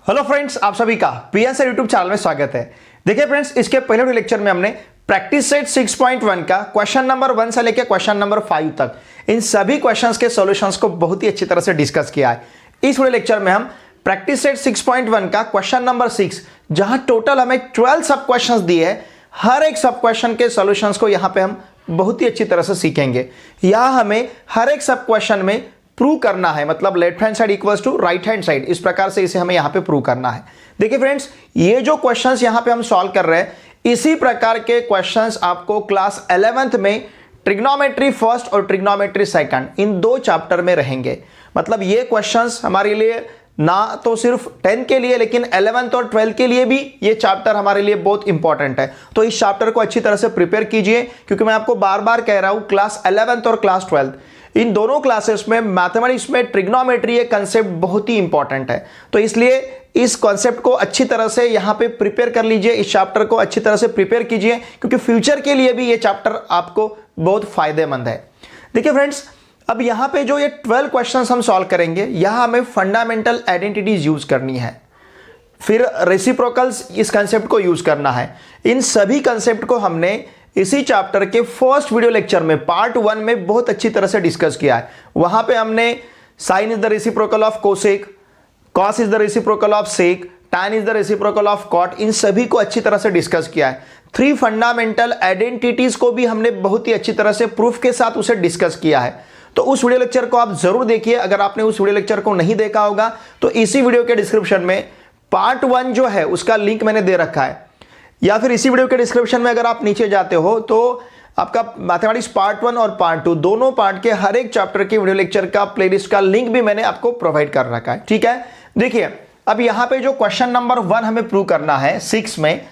Hello friends, आप सभी का पीएनसी यूट्यूब चैनल में स्वागत है। देखिए फ्रेंड्स, इसके पहले लेक्चर में हमने प्रैक्टिस सेट 6.1 का क्वेश्चन नंबर 1 से लेकर क्वेश्चन नंबर 5 तक इन सभी क्वेश्चंस के सॉल्यूशंस को बहुत ही अच्छी तरह से डिस्कस किया है। इस वीडियो लेक्चर में हम प्रैक्टिस सेट 6.1 का क्वेश्चन नंबर 6, जहां टोटल हमें 12 सब क्वेश्चंस दिए हैं, हर एक सब क्वेश्चन के सॉल्यूशंस को यहां पे हम बहुत ही अच्छी तरह से सीखेंगे। यहां हमें हर एक सब क्वेश्चन में प्रूव करना है, मतलब left hand side equals to right hand side, इस प्रकार से इसे हमें यहां पे प्रूव करना है। देखिए फ्रेंड्स, ये जो क्वेश्चंस यहां पे हम सॉल्व कर रहे हैं, इसी प्रकार के क्वेश्चंस आपको क्लास 11th में ट्रिग्नोमेट्री फर्स्ट और ट्रिग्नोमेट्री सेकंड इन दो चैप्टर में रहेंगे। मतलब ये क्वेश्चंस हमारे लिए ना तो सिर्फ 10 के लिए, लेकिन 11th और 12th के लिए भी ये चैप्टर हमारे लिए बहुत इंपॉर्टेंट है। तो इस चैप्टर को अच्छी तरह से प्रिपेयर कीजिए, क्योंकि मैं आपको बार बार कह रहा हूं, क्लास 11th और क्लास 12th इन दोनों क्लासेस में मैथमेटिक्स में ट्रिग्नोमेट्री एक कंसेप्ट बहुत ही इंपॉर्टेंट है। तो इसलिए इस कॉन्सेप्ट को अच्छी तरह से यहां पे प्रिपेयर कर लीजिए, इस चैप्टर को अच्छी तरह से प्रिपेयर कीजिए, क्योंकि फ्यूचर के लिए भी ये चैप्टर आपको बहुत फायदेमंद है। देखिए फ्रेंड्स, अब यहां पे जो ये 12 क्वेश्चंस हम सॉल्व करेंगे, यहां हमें फंडामेंटल आइडेंटिटीज यूज करनी है, फिर रेसिप्रोकल्स इस कंसेप्ट को यूज करना है। इन सभी कंसेप्ट को हमने इसी चैप्टर के फर्स्ट वीडियो लेक्चर में पार्ट 1 में बहुत अच्छी तरह से डिस्कस किया है। वहां पे हमने sine is the reciprocal of cosec, cos is the reciprocal of sec, tan is the reciprocal of cot, इन सभी को अच्छी तरह से डिस्कस किया है। 3 फंडामेंटल आइडेंटिटीज को भी हमने बहुत ही अच्छी तरह से प्रूफ के साथ उसे डिस्कस किया है। तो उस वीडियो लेक्चर को आप जरूर देखिए। अगर आपने उस वीडियो लेक्चर को नहीं देखा होगा तो इसी वीडियो के डिस्क्रिप्शन में पार्ट 1 जो है उसका लिंक मैंने दे रखा है, या फिर इसी वीडियो के डिस्क्रिप्शन में अगर आप नीचे जाते हो तो आपका मैथमेटिक्स पार्ट 1 और पार्ट 2 दोनों पार्ट के हर एक चैप्टर के वीडियो लेक्चर का प्लेलिस्ट का लिंक भी मैंने आपको प्रोवाइड कर रखा है। ठीक है, देखिए अब यहां पे जो क्वेश्चन नंबर 1 हमें प्रूव करना है 6 में,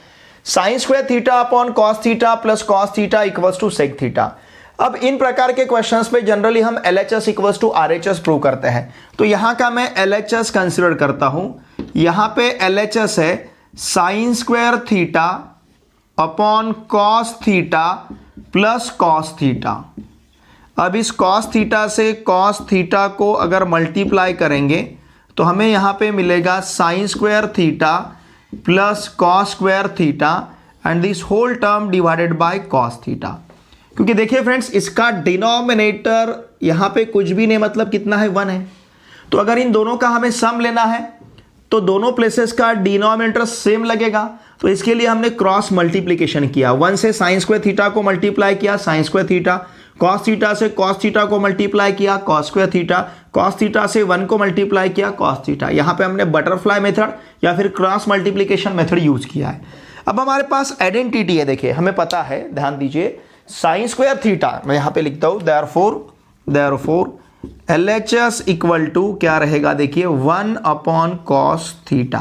sine square theta upon cos theta plus cos theta equals to sec theta. अब इन प्रकार के क्वेश्चंस पे जनरली हम LHS equals to RHS prove करते हैं। तो यहां का मैं LHS कंसिडर करता हूं। यहां पे LHS है sine square theta upon cos theta plus cos theta. अब इस कॉस थीटा से कॉस थीटा को अगर मल्टीप्लाई करेंगे तो हमें यहां पे मिलेगा sine square theta plus cos square theta and this whole term divided by cos theta. क्योंकि देखिए फ्रेंड्स, इसका डिनोमिनेटर यहां पे कुछ भी नहीं, मतलब कितना है, 1 है। तो अगर इन दोनों का हमें सम लेना है तो दोनों प्लेसेस का डिनोमिनेटर सेम लगेगा। तो इसके लिए हमने क्रॉस मल्टीप्लिकेशन किया, 1 से साइन स्क्वायर थीटा को मल्टीप्लाई किया sign square theta, cos theta से कॉस थीटा को मल्टीप्लाई किया cos square theta, cos theta से 1 को मल्टीप्लाई किया कॉस थीटा। यहां पे हमने बटरफ्लाई मेथड या फिर क्रॉस मल्टीप्लिकेशन मेथड यूज किया है। अब हमारे पास आइडेंटिटी है, देखिए हमें पता है, ध्यान दीजिए, साइन स्क्वायर थीटा मैं यहां पे लिखता हूं, देयरफॉर LHS इक्वल टू क्या रहेगा, देखिए 1 अपॉन कॉस थीटा।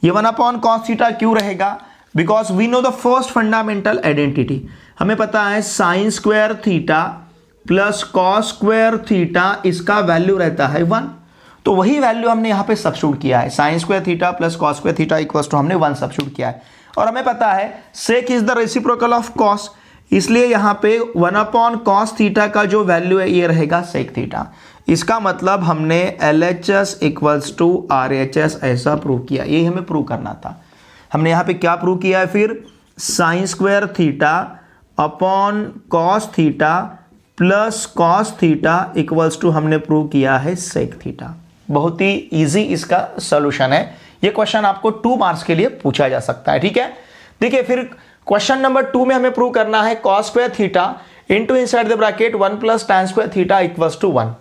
ये 1 अपॉन कॉस थीटा क्यों रहेगा? Because we know the first fundamental identity. हमें पता है sine square theta plus cos square theta, इसका वैल्यू रहता है 1। तो वही वैल्यू हमने यहां पे सब्स्टिट्यूट किया है, sine square theta plus cos square theta equals to हमने 1 सब्स्टिट्यूट किया है। और हमें पता है sec is the reciprocal of cos, इसलिए यहां पे 1 अपॉन कॉस थीटा का जो वैल्यू है ये रहेगा सेक थीटा। इसका मतलब हमने LHS इक्वल्स टू RHS ऐसा प्रूव किया। यही हमें प्रूव करना था। हमने यहां पे क्या प्रूव किया है फिर, sine square theta upon cos theta plus cos theta equals to हमने प्रूव किया है सेक थीटा। बहुत ही इजी इसका सॉल्यूशन है। ये क्वेश्चन आपको 2 मार्क्स के लिए पूछा जा सकता है। ठीक है, देखिए फिर क्वेश्चन नंबर 2 में हमें प्रूव करना है cos square theta into inside the bracket 1 plus tan square theta equals to 1।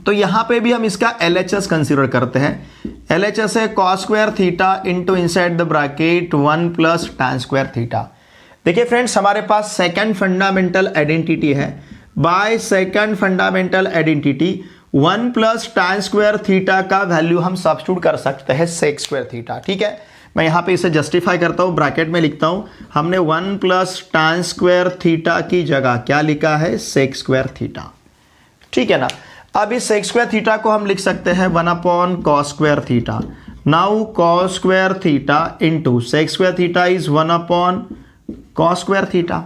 तो यहां पे भी हम इसका LHS कंसीडर करते हैं। LHS है cos square theta into inside the bracket 1 plus tan square theta. देखिए फ्रेंड्स, हमारे पास सेकंड फंडामेंटल आइडेंटिटी है। By second fundamental identity 1 plus tan square theta का वैल्यू हम सब्स्टिट्यूट कर सकते हैं सेक स्क्वायर थीटा। ठीक है, मैं यहां पे इसे जस्टिफाई करता हूं, ब्रैकेट में लिखता हूं, हमने 1 प्लस tan स्क्वायर थीटा की जगह क्या लिखा है, सेक स्क्वायर थीटा। ठीक है ना। अब इस सेक स्क्वायर थीटा को हम लिख सकते हैं 1 upon cos square theta. Now cos square theta into sec square theta is 1 upon cos square theta.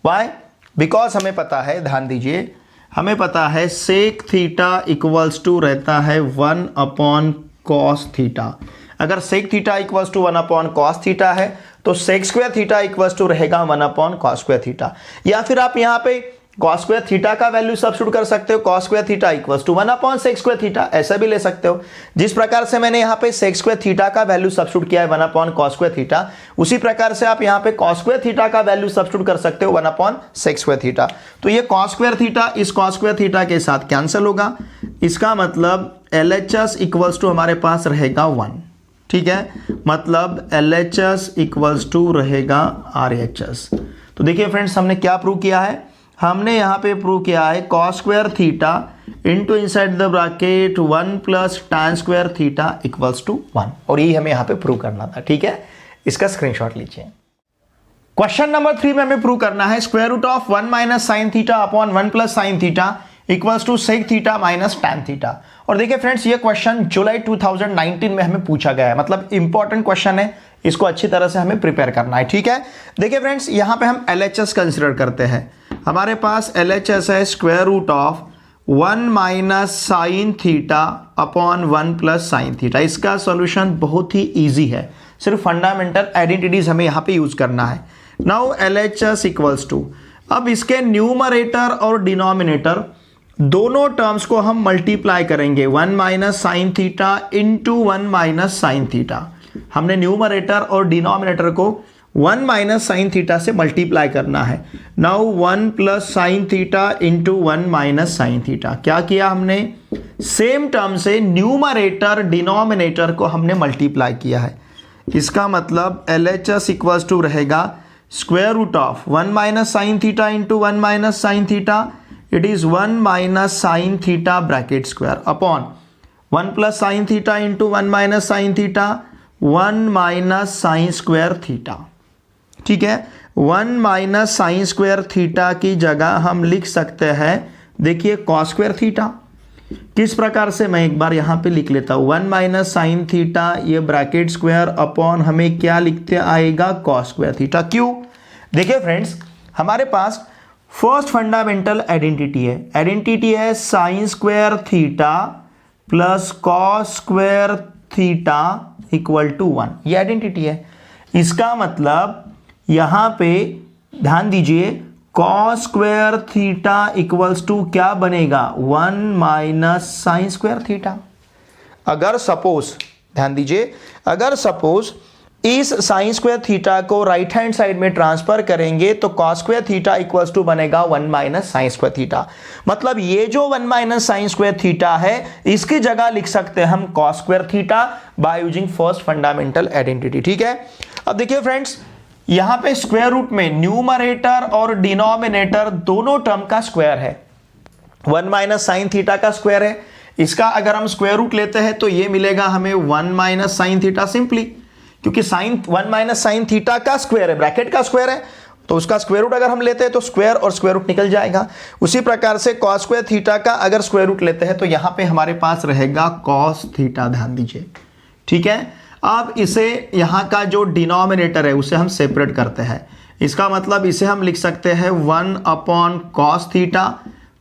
Why? Because हमें पता है, ध्यान दीजिए, हमें पता है सेक थीटा इक्वल्स टू रहता है 1 अपॉन कॉस थीटा। अगर sec theta equals to 1 upon cos theta है तो sec square theta equals to रहेगा 1 अपॉन कॉस स्क्वायर थीटा। या फिर आप यहाँ पे कॉस स्क्वायर थीटा का वैल्यू सब्स्टिट्यूट कर सकते हो, cos square theta equals to 1 upon sec square theta, ऐसा भी ले सकते हो। जिस प्रकार से मैंने यहाँ पे सेक स्क्वायर थीटा का वैल्यू सब्स्टिट्यूट किया है 1 अपॉन कॉस स्क्वायर थीटा, उसी प्रकार से आप यहाँ पे कॉस स्क्वायर थीटा का वैल्यू सब्स्टिट्यूट कर सकते हो 1 अपॉन सेक स्क्वायर थीटा। तो ये कॉस स्क्वायर थीटा इस कॉस स्क्वायर थीटा के साथ कैंसिल होगा, इसका मतलब LHS इक्वल्स टू हमारे पास रहेगा 1, ठीक है, मतलब LHS इक्वल्स टू रहेगा RHS। तो देखिए फ्रेंड्स, हमने क्या प्रूव किया है, हमने यहाँ पे प्रूव किया है cos square theta into inside the bracket 1 plus tan square theta equals to 1, और यही हमें यहाँ पे प्रूव करना था, ठीक है। इसका स्क्रीनशॉट लीजिए। क्वेश्चन नंबर 3 में हमें प्रूव करना है square root of 1 minus sine theta upon 1 plus sine theta equals to sec theta minus tan theta. और देखिए फ्रेंड्स, ये क्वेश्चन जुलाई 2019 में हमें पूछा गया है, मतलब इंपॉर्टेंट क्वेश्चन है, इसको अच्छी तरह से हमें प्रिपेयर करना है, ठीक है। देखिए फ्रेंड्स, यहाँ पे हम LHS कंसिडर करते हैं। हमारे पास LHS है square root of 1 minus sine theta upon 1 plus sine theta. इसका सॉल्यूशन बहुत ही इजी है, सिर्फ फंडामेंटल आइडेंटिटीज हमें यहाँ पे यूज करना है। नाउ LHS इक्वल्स टू, अब इसके न्यूमरेटर और डिनोमिनेटर दोनों टर्म्स को हम मल्टीप्लाई करेंगे 1 minus sine theta into 1 minus sine theta. हमने न्यूमरेटर और डिनोमिनेटर को 1 माइनस साइन थीटा से मल्टीप्लाई करना है। Now 1 plus sine theta into 1 minus sine theta. क्या किया हमने, सेम टर्म से न्यूमरेटर डिनोमिनेटर को हमने मल्टीप्लाई किया है। इसका मतलब LHS इक्वल्स टू रहेगा square root of 1 minus sine theta into 1 minus sine theta, it is 1 minus sine theta bracket square upon 1 plus sine theta into 1 minus sine theta 1 minus sine square theta, ठीक है। 1 minus sine square theta की जगह हम लिख सकते हैं, देखिए cos square theta. किस प्रकार से, मैं एक बार यहां पे लिख लेता हूं, 1 माइनस साइन थीटा ये ब्रैकेट स्क्वायर अपॉन हमें क्या लिखते आएगा, कॉस स्क्वायर थीटा। क्यों, देखिए फ्रेंड्स, हमारे पास फर्स्ट फंडामेंटल आइडेंटिटी है sine square theta plus cos square theta equal to 1, ये आइडेंटिटी है। इसका मतलब यहां पे ध्यान दीजिए, cos square theta equals to क्या बनेगा, 1 माइनस साइन स्क्वायर थीटा। अगर सपोज, ध्यान दीजिए, अगर सपोज इस साइन स्क्वायर थीटा को राइट हैंड साइड में ट्रांसफर करेंगे तो cos square theta equals to बनेगा 1 माइनस साइन स्क्वायर थीटा। मतलब ये जो 1 माइनस साइन स्क्वायर थीटा है, इसकी जगह लिख सकते हैं हम cos square theta by using first fundamental identity, ठीक है। अब देखिए फ्रेंड्स, यहां पे स्क्वायर रूट में न्यूमरेटर और डिनोमिनेटर दोनों टर्म का स्क्वायर है। 1 माइनस साइन थीटा का स्क्वायर है, इसका अगर हम स्क्वायर रूट लेते हैं तो ये मिलेगा हमें 1 माइनस साइन थीटा, सिंपली क्योंकि साइन 1 माइनस साइन थीटा का स्क्वायर है, ब्रैकेट का स्क्वायर है, तो उसका स्क्वायर रूट अगर हम लेते हैं तो स्क्वायर और स्क्वायर रूट निकल जाएगा। उसी प्रकार से कॉस स्क्वायर थीटा का अगर स्क्वायर रूट लेते हैं तो यहां पे हमारे पास रहेगा कॉस थीटा, ध्यान दीजिए, ठीक है। अब इसे यहां का जो डिनोमिनेटर है उसे हम सेपरेट करते हैं। इसका मतलब इसे हम लिख सकते हैं 1 upon cos theta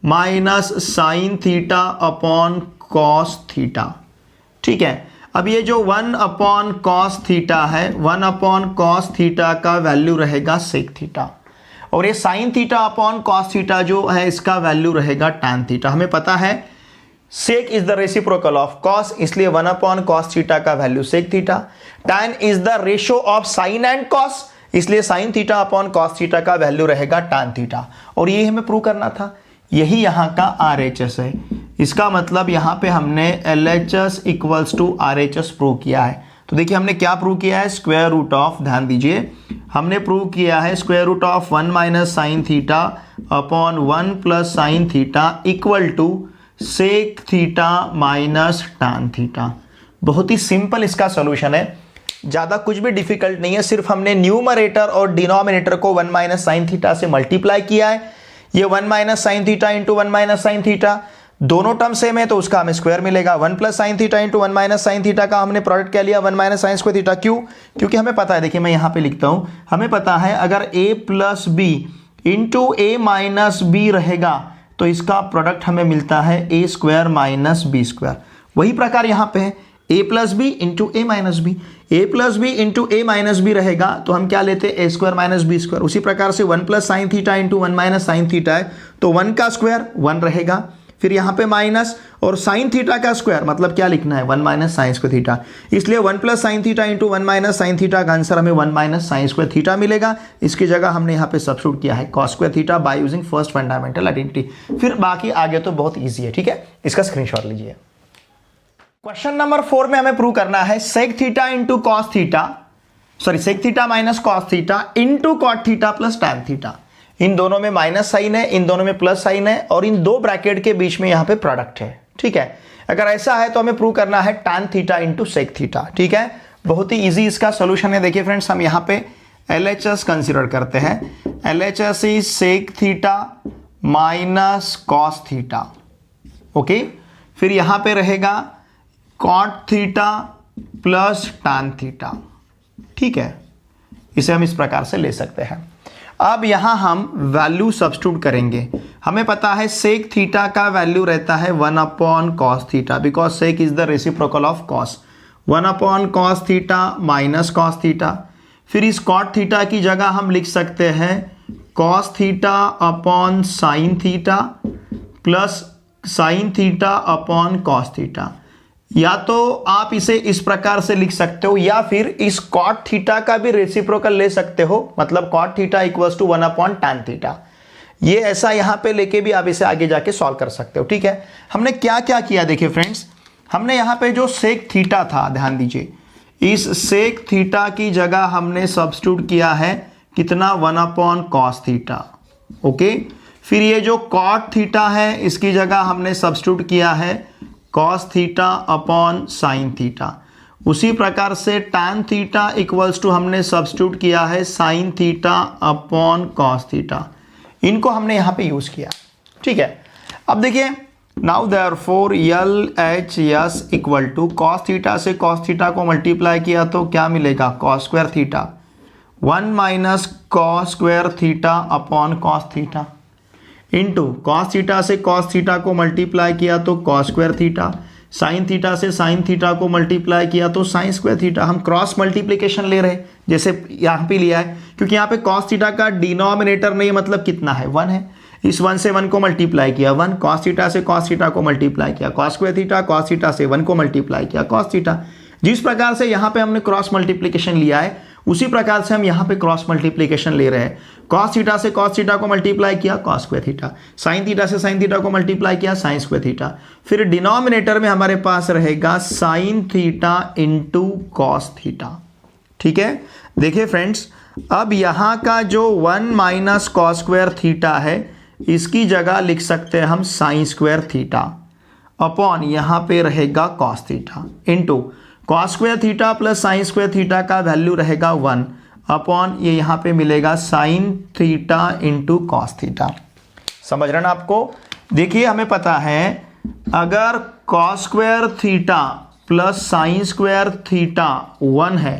minus sine theta upon cos theta, ठीक है। अब ये जो 1 अपॉन कॉस थीटा है, 1 अपॉन कॉस थीटा का वैल्यू रहेगा सेक थीटा, और ये sign theta upon cos theta जो है इसका वैल्यू रहेगा tan थीटा। हमें पता है sec is the reciprocal of cos, इसलिए 1 अपॉन कॉस थीटा का value sec theta. tan is the ratio of sine and cos, इसलिए sine theta upon cos theta का वैल्यू रहेगा tan थीटा, और ये हमें प्रूव करना था। यही यहाँ का RHS है। इसका मतलब यहाँ पे हमने LHS equals to RHS prove किया है। तो देखिए हमने क्या प्रूव किया है, स्क्वायर रूट ऑफ, ध्यान दीजिए, हमने प्रूव किया है square root of 1 minus sine theta upon 1 plus sine theta equal to sec theta minus tan theta. बहुत ही सिंपल इसका सॉल्यूशन है, ज़्यादा कुछ भी डिफिकल्ट नहीं है, सिर्फ हमने न्यूमरेटर और डिनोमिनेटर को 1 माइनस साइन थीटा से मल्टीप्लाई किया है। ये 1 minus sine theta into 1 minus sine theta, दोनों टर्म सेम है तो उसका हमें स्क्वायर मिलेगा। 1 plus sine theta into 1 minus sine theta का हमने प्रोडक्ट क्या लिया, 1 माइनस साइन स्क्वायर थीटा। क्यों, क्योंकि हमें पता है, देखिए मैं यहाँ पे लिखता हूँ, हमें पता है अगर a plus b into a minus b रहेगा तो इसका प्रोडक्ट हमें मिलता है a square minus B square. वही प्रकार यहाँ पे है, a plus b into a minus b, a plus b into a minus b रहेगा तो हम क्या लेते हैं a square minus B square. उसी प्रकार से 1 plus sine theta into 1 minus sine theta है तो 1 का स्क्वायर 1 रहेगा, फिर यहाँ पे माइनस और साइन थीटा का स्क्वायर मतलब क्या लिखना है 1 माइनस साइन स्क्वायर थीटा, इसलिए 1 plus sine theta into 1 minus sine theta का आंसर हमें 1 माइनस साइन स्क्वायर थीटा मिलेगा। इसकी जगह हमने यहाँ पे सब्स्टिट्यूट किया है cos square theta by using first fundamental identity. फिर बाकी आगे तो बहुत ईजी है, ठीक है, इसका स्क्रीनशॉट लीजिए। क्वेश्चन नंबर 4 में हमें प्रूव करना है sec theta into cos theta, sorry sec theta minus cos theta into cot theta plus tan theta. इन दोनों में माइनस साइन है, इन दोनों में प्लस साइन है और इन दो ब्रैकेट के बीच में यहां पे प्रोडक्ट है, ठीक है। अगर ऐसा है तो हमें प्रूव करना है tan theta into sec theta, ठीक है। बहुत ही इजी इसका सॉल्यूशन है। देखिए फ्रेंड्स, हम यहां पे LHS कंसीडर करते हैं। LHS is sec theta minus cos theta, okay. फिर यहां पे रहेगा cot theta plus tan theta, ठीक है। इसे हम इस प्रकार से ले सकते हैं। अब यहां हम वैल्यू सब्स्टिट्यूट करेंगे। हमें पता है सेक थीटा का वैल्यू रहता है 1 upon cos theta, because sec is the reciprocal of cos. 1 upon cos theta minus cos theta. फिर इस कॉट थीटा की जगह हम लिख सकते हैं cos theta upon sine theta plus sine theta upon cos theta. या तो आप इसे इस प्रकार से लिख सकते हो या फिर इस कॉट थीटा का भी रेसिप्रोकल ले सकते हो, मतलब cot theta equals to 1 upon tan theta. ये ऐसा यहां पे लेके भी आप इसे आगे जाके सॉल्व कर सकते हो, ठीक है। हमने क्या क्या किया देखिए फ्रेंड्स, हमने यहां पे जो सेक थीटा था, ध्यान दीजिए, इस सेक थीटा की जगह हमने सब्स्टिट्यूट किया है कितना 1 अपॉन कॉस थीटा, ओके। फिर ये जो कॉट थीटा है इसकी जगह हमने सब्स्टिट्यूट किया है cos theta upon sine theta. उसी प्रकार से टैन थीटा इक्वल्स टू हमने सब्स्टिट्यूट किया है sign theta upon cos theta. इनको हमने यहां पे यूज किया, ठीक है। अब देखिए now therefore LHS equal to cos theta से कॉस थीटा को मल्टीप्लाई किया तो क्या मिलेगा cos square theta 1 minus cos square theta upon cos theta into cos theta से कॉस थीटा को मल्टीप्लाई किया तो cos square theta, sine theta से साइन थीटा को मल्टीप्लाई किया तो साइन स्क्वायर थीटा। हम क्रॉस मल्टीप्लिकेशन ले रहे हैं जैसे यहाँ पे लिया है, क्योंकि यहाँ पे कॉस थीटा का डिनोमिनेटर नहीं मतलब कितना है 1 है। इस 1 से 1 को मल्टीप्लाई किया 1, कॉस थीटा से कॉस थीटा को मल्टीप्लाई किया cos square theta, cos theta से 1 को मल्टीप्लाई किया कॉस थीटा। जिस प्रकार से यहाँ पे हमने क्रॉस मल्टीप्लिकेशन लिया है उसी प्रकार से हम यहाँ पे क्रॉस मल्टीप्लिकेशन ले रहे हैं। कॉस थीटा से कॉस थीटा को मल्टीप्लाई किया cos square theta, sine theta से साइन थीटा को मल्टीप्लाई किया साइन स्क्वायर थीटा। फिर डिनोमिनेटर में हमारे पास रहेगा sign theta into cos theta, ठीक है। देखिए फ्रेंड्स, अब यहाँ का जो 1 माइनस कॉस स्क्वायर थीटा है इसकी जगह लिख सकते हैं हम साइन स्क्वायर थीटा अपॉन यहाँ पे रहेगा cos theta into cos square theta plus sine square theta का वैल्यू रहेगा 1 अपॉन ये यहाँ पे मिलेगा sine theta into cos theta. समझ रहे ना आपको। देखिए हमें पता है अगर cos square theta plus sine square theta 1 है,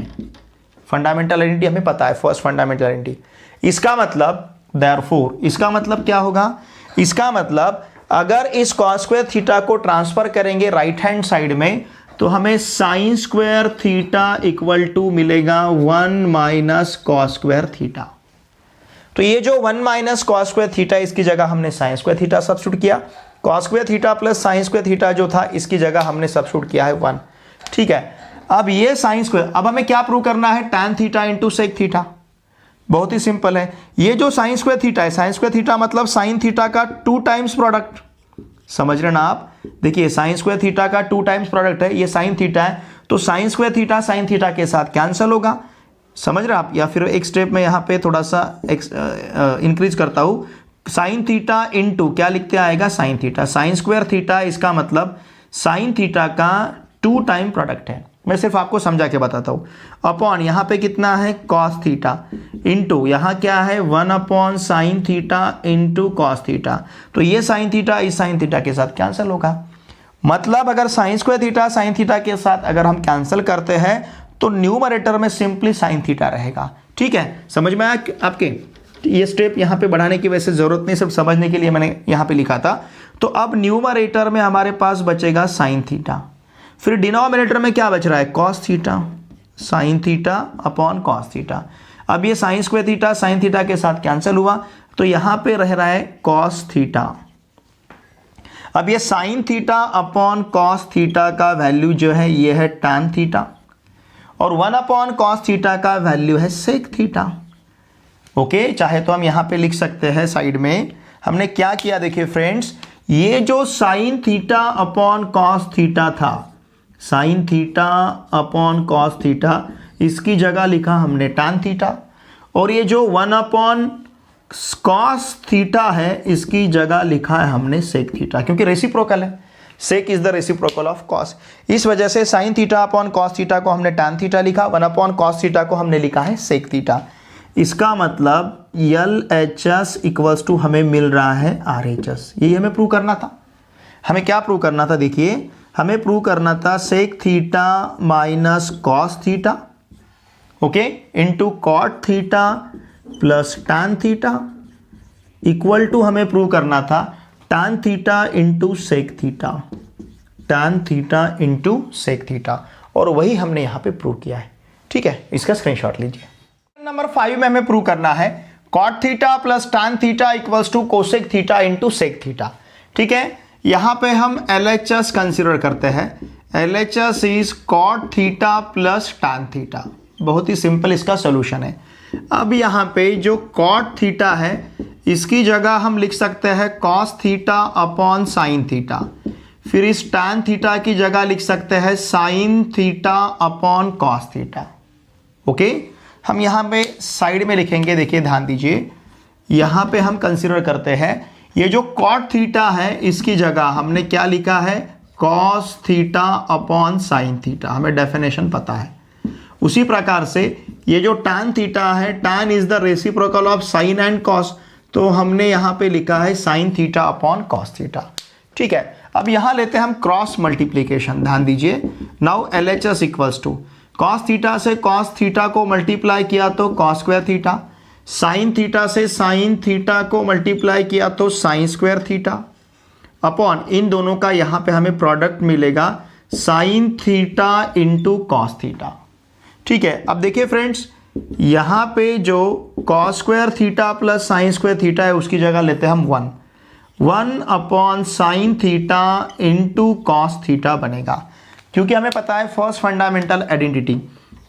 फंडामेंटल आइडेंटिटी हमें पता है, फर्स्ट फंडामेंटल आइडेंटिटी। इसका मतलब देयरफॉर, इसका मतलब क्या होगा, इसका मतलब अगर इस कॉस स्क्वायर थीटा को ट्रांसफर करेंगे राइट हैंड साइड में तो हमें sine square theta equal to मिलेगा 1 माइनस कॉस स्क्वायर थीटा। तो ये जो 1 माइनस कॉस स्क्वायर थीटा इसकी जगह हमने साइन स्क्वायर थीटा सब्स्टिट्यूट किया, cos square theta plus sine square theta जो था इसकी जगह हमने सब्स्टिट्यूट किया है 1, ठीक है। अब ये साइन स्क्वायर, अब हमें क्या प्रूव करना है tan theta into sec theta. बहुत ही सिंपल है, ये जो साइन स्क्वायर थीटा है, साइन स्क्वायर थीटा मतलब साइन थीटा का 2 टाइम्स प्रोडक्ट, समझ रहे ना आप। देखिए साइन स्क्वायर थीटा का 2 टाइम्स प्रोडक्ट है, ये साइन थीटा है तो sine square theta sine theta के साथ कैंसिल होगा, समझ रहे आप। या फिर एक स्टेप में यहाँ पे थोड़ा सा इंक्रीज करता हूँ, साइन थीटा इंटू क्या लिखते आएगा sine theta, sign square theta इसका मतलब साइन थीटा का 2 टाइम प्रोडक्ट है। मैं सिर्फ आपको समझा के बताता हूँ। अपॉन यहाँ पे कितना है कॉस थीटा इंटू यहाँ क्या है 1 upon sine theta into cos theta. तो ये साइन थीटा इस साइन थीटा के साथ कैंसिल होगा, मतलब अगर sine square theta sine theta के साथ अगर हम कैंसिल करते हैं तो न्यूमरेटर में सिंपली साइन थीटा रहेगा, ठीक है। समझ में आया आपके। ये स्टेप यहाँ पे बढ़ाने की वैसे जरूरत नहीं, सिर्फ समझने के लिए मैंने यहाँ पे लिखा था। तो अब न्यूमरेटर में हमारे पास बचेगा साइन थीटा, फिर डिनोमिनेटर में क्या बच रहा है, cos theta sine theta upon cos theta. अब ये sign square theta sine theta के साथ कैंसिल हुआ, तो यहां पे रह रहा है कॉस थीटा। अब ये sign theta upon cos theta का वैल्यू जो है ये है tan थीटा, और 1 अपॉन कॉस थीटा का वैल्यू है सेक थीटा। ओके, चाहे तो हम यहां पे लिख सकते हैं साइड में। हमने क्या किया देखिए फ्रेंड्स, ये जो sine theta upon cos theta था, sine theta upon cos theta, इसकी जगह लिखा हमने tan थीटा, और ये जो 1 अपॉन कॉस थीटा है इसकी जगह लिखा है हमने सेक थीटा, क्योंकि रेसिप्रोकल है, sec is the reciprocal of cos. इस वजह से sine theta upon cos theta को हमने tan थीटा लिखा, 1 अपॉन कॉस थीटा को हमने लिखा है सेक थीटा। इसका मतलब LHS इक्वल्स टू हमें मिल रहा है RHS। यही हमें प्रूव करना था। हमें क्या प्रूव करना था, देखिए हमें प्रूव करना था sec theta minus cos theta, okay, into cot theta plus tan theta equal to हमें प्रूव करना था tan theta into sec theta, tan theta into sec theta, और वही हमने यहां पे प्रूव किया है। ठीक है, इसका स्क्रीनशॉट लीजिए। नंबर 5 में हमें प्रूव करना है cot theta plus tan theta equals to cosec theta into sec theta. ठीक है, यहां पे हम LHS कंसिडर करते हैं। LHS is cot theta plus tan theta. बहुत ही सिंपल इसका सोल्यूशन है। अब यहाँ पे जो कॉट थीटा है इसकी जगह हम लिख सकते हैं cos theta upon sine theta, फिर इस tan थीटा की जगह लिख सकते हैं sine theta upon cos theta. Okay, हम यहाँ पे साइड में लिखेंगे, देखिए ध्यान दीजिए, यहाँ पे हम कंसिडर करते हैं ये जो कॉट थीटा है इसकी जगह हमने क्या लिखा है, cos theta upon sine theta. हमें डेफिनेशन पता है। उसी प्रकार से ये जो tan थीटा है, tan is the reciprocal of sine and cos, तो हमने यहाँ पे लिखा है sign theta upon cos theta. ठीक है, अब यहाँ लेते हैं हम क्रॉस मल्टीप्लीकेशन। ध्यान दीजिए, now LHS equals to cos theta से कॉस थीटा को मल्टीप्लाई किया तो cos square theta, sine theta से साइन थीटा को मल्टीप्लाई किया तो साइन स्क्वायर थीटा, अपॉन इन दोनों का यहाँ पे हमें प्रोडक्ट मिलेगा sine theta into cos theta. ठीक है, अब देखिए फ्रेंड्स, यहाँ पे जो cos square theta plus sine square theta है उसकी जगह लेते हैं हम 1 upon sine theta into cos theta बनेगा, क्योंकि हमें पता है first fundamental identity,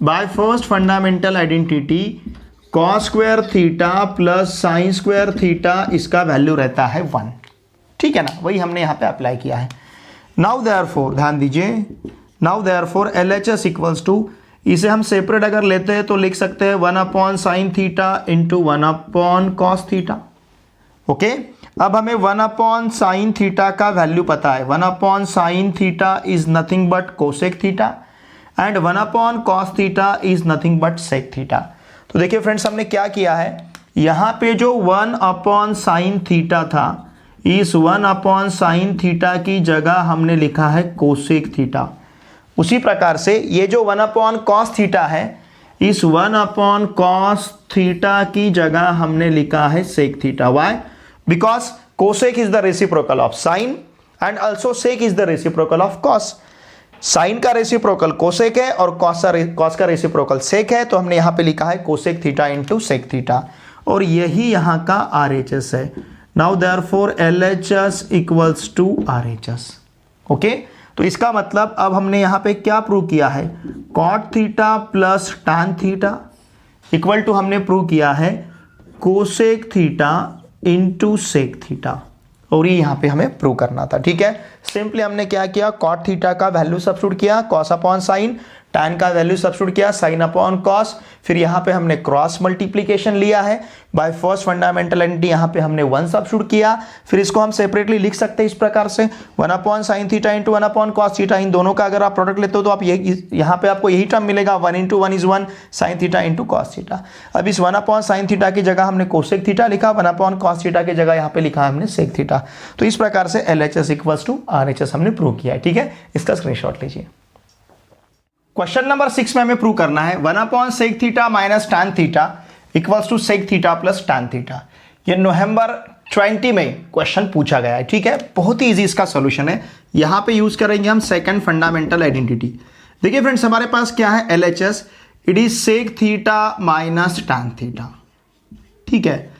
by first fundamental identity cos square theta plus sine square theta इसका वैल्यू रहता है 1। ठीक है ना, वही हमने यहाँ पे अप्लाई किया है। नाउ देयरफॉर, ध्यान दीजिए, now therefore LHS equals to, इसे हम सेपरेट अगर लेते हैं तो लिख सकते हैं 1 upon sine theta into 1 upon cos theta. Okay, अब हमें 1 अपॉन साइन थीटा का वैल्यू पता है। 1 upon sine theta is nothing but cosec theta and 1 upon cos theta is nothing but sec theta. तो देखिए फ्रेंड्स, हमने क्या किया है, यहाँ पे जो 1 अपॉन साइन थीटा था, इस 1 अपॉन साइन थीटा की जगह हमने लिखा है कोसेक थीटा। उसी प्रकार से ये जो 1 अपॉन कॉस थीटा है, इस 1 अपॉन कॉस थीटा की जगह हमने लिखा है sec theta. Why? Because cosec is the reciprocal of sine and also sec is the reciprocal of cos. Sine का रेसिप्रोकल कोसेक है और कॉस का रेसिप्रोकल सेक है, तो हमने यहां पे लिखा है cosec theta into sec theta, और यही यहां का RHS है। Now therefore LHS equals to RHS। Okay, तो इसका मतलब अब हमने यहां पे क्या प्रूव किया है, cot theta plus tan theta equal to हमने प्रूव किया है cosec theta into sec theta, और ये यहां पे हमें प्रूव करना था। ठीक है, सिंपली हमने क्या किया, कॉट थीटा का वैल्यू सब्स्टिट्यूट किया कॉस अपॉन साइन, tan का वैल्यू सब्स्टिट्यूट किया साइन अपॉन कॉस, फिर यहाँ पे हमने क्रॉस मल्टीप्लीकेशन लिया है बाय फर्स्ट फंडामेंटल आइडेंटिटी, यहाँ पे हमने 1 सब्स्टिट्यूट किया, फिर इसको हम सेपरेटली लिख सकते हैं इस प्रकार से 1 upon sine theta into 1 upon cos theta. इन दोनों का अगर आप प्रोडक्ट लेते हो तो आप यहाँ पे आपको यही टर्म मिलेगा, 1 into 1 is 1 sign theta into cos theta. अब इस 1 अपॉन साइन थीटा की जगह हमने कोसेक थीटा लिखा, 1 अपॉन कॉस थीटा की जगह यहाँ पे लिखा हमने सेक थीटा। तो इस प्रकार से LHS इक्वल्स टू RHS हमने प्रूव किया है। ठीक है, इसका स्क्रीनशॉट लीजिए। क्वेश्चन नंबर 6 में हमें प्रूव करना है 1 upon sec theta minus tan theta equals to sec theta plus tan theta. ये नवंबर 20 में क्वेश्चन पूछा गया है। ठीक है, बहुत ही इजी इसका सॉल्यूशन है, यहां पे यूज करेंगे हम सेकंड फंडामेंटल आइडेंटिटी। देखिए फ्रेंड्स, हमारे पास क्या है, LHS, it is sec theta minus tan theta. ठीक है,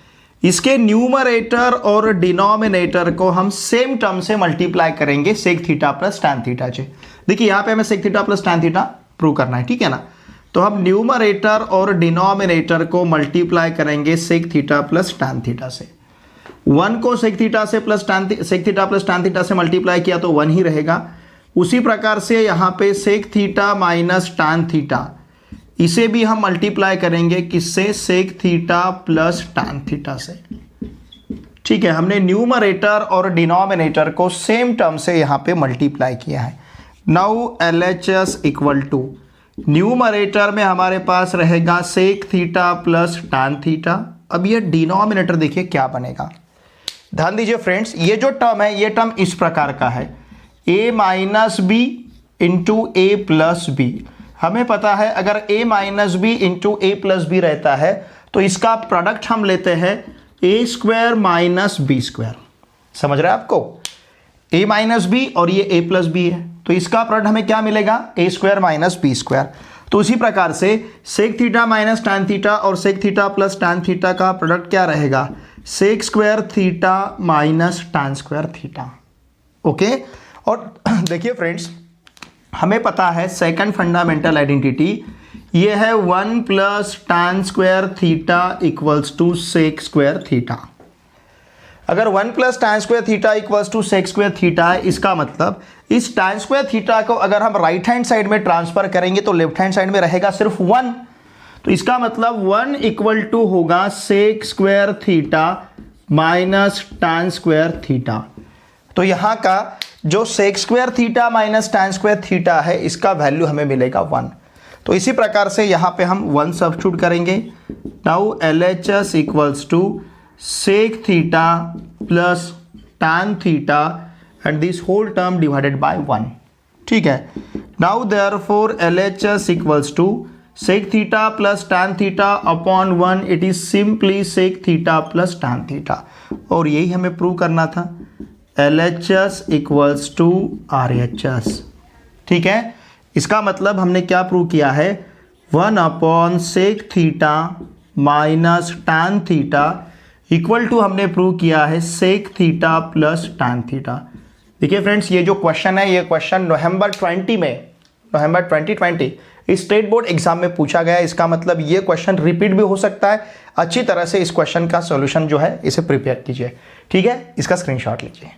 इसके न्यूमरेटर और डिनोमिनेटर को हम सेम टर्म से मल्टीप्लाई करेंगे sec theta plus tan theta से। देखिए यहां पे हमें sec theta plus tan theta prove करना है, ठीक है ना। तो हम न्यूमरेटर और डिनोमिनेटर को मल्टीप्लाई करेंगे sec theta plus tan theta से। 1 को सेक थीटा से sec theta plus tan theta से मल्टीप्लाई किया तो 1 ही रहेगा। उसी प्रकार से यहाँ पे sec theta minus tan theta, इसे भी हम मल्टीप्लाई करेंगे किससे, sec theta plus tan theta से। ठीक है, हमने न्यूमरेटर और डिनोमिनेटर को सेम टर्म से यहाँ पे मल्टीप्लाई किया है। Now LHS equal to, numerator में हमारे पास रहेगा sec theta plus tan theta. अब ये डिनोमिनेटर देखिए क्या बनेगा, ध्यान दीजिए फ्रेंड्स, ये जो टर्म है ये टर्म इस प्रकार का है, a minus b into a plus b. हमें पता है अगर a minus b into a plus b रहता है तो इसका प्रोडक्ट हम लेते हैं a square minus B square. समझ रहे हैं आपको, a माइनस बी और ये a प्लस बी है, तो इसका प्रोडक्ट हमें क्या मिलेगा, a square minus B square. तो उसी प्रकार से sec theta minus tan theta और sec theta plus tan theta का प्रोडक्ट क्या रहेगा, sec square theta minus tan square theta. Okay, और देखिए फ्रेंड्स, हमें पता है सेकंड फंडामेंटल आइडेंटिटी ये है 1 plus tan square theta equals to sec square theta. अगर 1 plus tan square theta equals to sec square theta है, इसका मतलब इस टैन स्क्वायर थीटा को अगर हम राइट हैंड साइड में ट्रांसफर करेंगे तो लेफ्ट हैंड साइड में रहेगा सिर्फ 1। तो इसका मतलब 1 इक्वल टू होगा sec square theta minus tan square theta. तो यहां का जो sec square theta minus tan square theta है, इसका वैल्यू हमें मिलेगा 1। तो इसी प्रकार से यहां पे हम 1 सब्स्टिट्यूट करेंगे। Now LHS equals to sec theta plus tan theta and this whole term divided by 1। ठीक है, now therefore LHS equals to sec theta plus tan theta upon 1, it is simply sec theta plus tan theta. और यही हमें prove करना था, LHS equals to RHS। ठीक है, इसका मतलब हमने क्या प्रूव किया है, 1 upon sec theta minus tan theta equal to हमने प्रूव किया है sec theta plus tan theta. देखिए फ्रेंड्स, ये जो क्वेश्चन है, ये क्वेश्चन नवंबर 2020 इस स्टेट बोर्ड एग्जाम में पूछा गया है। इसका मतलब ये क्वेश्चन रिपीट भी हो सकता है। अच्छी तरह से इस क्वेश्चन का सॉल्यूशन जो है इसे प्रिपेयर कीजिए। ठीक है, इसका स्क्रीनशॉट लीजिए।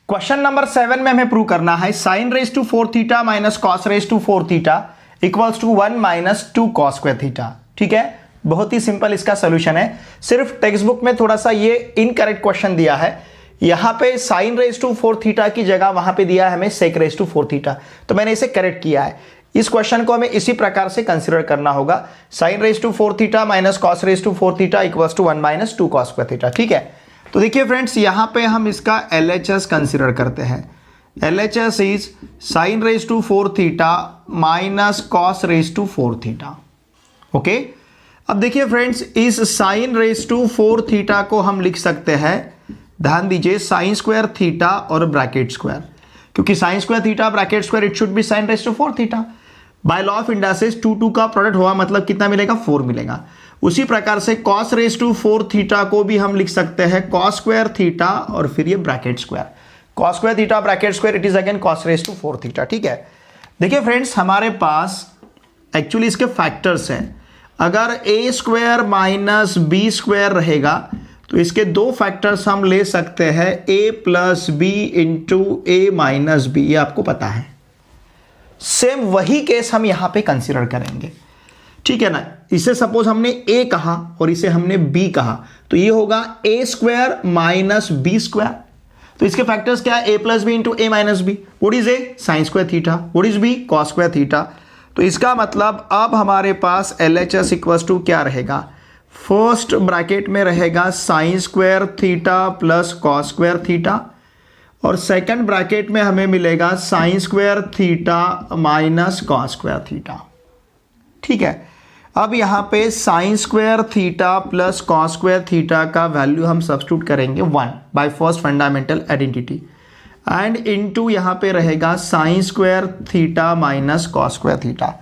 क्वेश्चन नंबर 7 में हमें प्रूव करना है sine raise to 4 theta minus cos raise to 4 theta equals to 1 minus 2 cos square theta. ठीक है, बहुत ही सिंपल इसका सॉल्यूशन है। सिर्फ टेक्स्ट बुक में थोड़ा सा ये इनकरेक्ट क्वेश्चन दिया है, यहां पे साइन रेज टू 4 थीटा की जगह वहां पे दिया है हमें सेक रेज टू 4 थीटा, तो मैंने इसे करेक्ट किया है। इस क्वेश्चन को हमें इसी प्रकार से कंसीडर करना होगा, sine raise to 4 theta minus cos raise to 4 theta equals to 1 minus 2 cos square theta. ठीक है, तो देखिए फ्रेंड्स, यहां पे हम इसका LHS कंसीडर करते हैं। LHS is sine raise to 4 theta minus cos raise to 4 theta. Okay, अब देखिए फ्रेंड्स, इस साइन रेज टू 4 थीटा को हम लिख सकते हैं, ध्यान दीजिए, साइन स्क्वायर थीटा और ब्रैकेट स्क्वायर, क्योंकि sine square theta bracket square it should be sine raise to 4 theta. By law of indices 2 का प्रोडक्ट हुआ मतलब कितना मिलेगा, 4 मिलेगा। उसी प्रकार से कॉस रेज टू 4 थीटा को भी हम लिख सकते हैं कॉस स्क्वायर थीटा और फिर ये bracket square, cos square theta bracket square, it is again cos raise to 4 theta. ठीक है, देखिए फ्रेंड्स, हमारे पास एक्चुअली इसके फैक्टर्स हैं। अगर a square minus B square रहेगा तो इसके 2 फैक्टर्स हम ले सकते हैं, a plus b into a minus b, ये आपको पता है। सेम वही केस हम यहां पे कंसीडर करेंगे। ठीक है ना, इसे सपोज हमने a कहा और इसे हमने b कहा, तो ये होगा a square minus B square. तो इसके फैक्टर्स क्या है, a plus b into a minus b. What is a, sine square theta. What is b, cos square theta. तो इसका मतलब अब हमारे पास LHS इक्वल्स टू क्या रहेगा, फर्स्ट ब्रैकेट में रहेगा sign square theta plus cos square theta और सेकंड ब्रैकेट में हमें मिलेगा sine square theta minus cos square theta. ठीक है, अब यहाँ पे sign square theta plus cos square theta का वैल्यू हम सब्स्टिट्यूट करेंगे 1 by first fundamental identity. And into यहाँ पे रहेगा sign square theta minus cos square theta.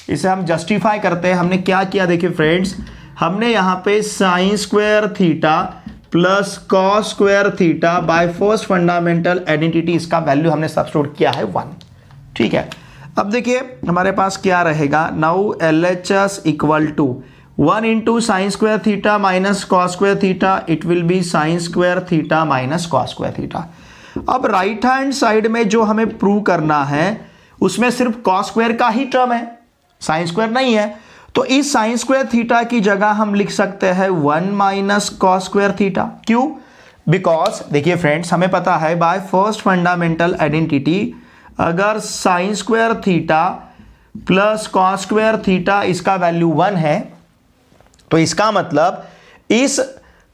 इसे हम जस्टिफाई करते हैं। हमने क्या किया देखिए फ्रेंड्स, हमने यहाँ पे sign square theta plus cos square theta by first fundamental identity, इसका वैल्यू हमने सब्स्टिट्यूट किया है 1। ठीक है, अब देखिए हमारे पास क्या रहेगा, now LHS equal to 1 into sine square theta minus cos square theta, it will be sine square theta minus cos square theta. अब राइट हैंड साइड में जो हमें प्रूव करना है उसमें सिर्फ कॉस स्क्वायर का ही टर्म है, साइन स्क्वायर नहीं है। तो इस साइन स्क्वायर थीटा की जगह हम लिख सकते हैं 1 माइनस कॉस स्क्वायर थीटा। क्यों? बिकॉज देखिए फ्रेंड्स, हमें पता है बाय फर्स्ट फंडामेंटल आइडेंटिटी अगर sine square theta plus cos square theta इसका वैल्यू 1 है, तो इसका मतलब इस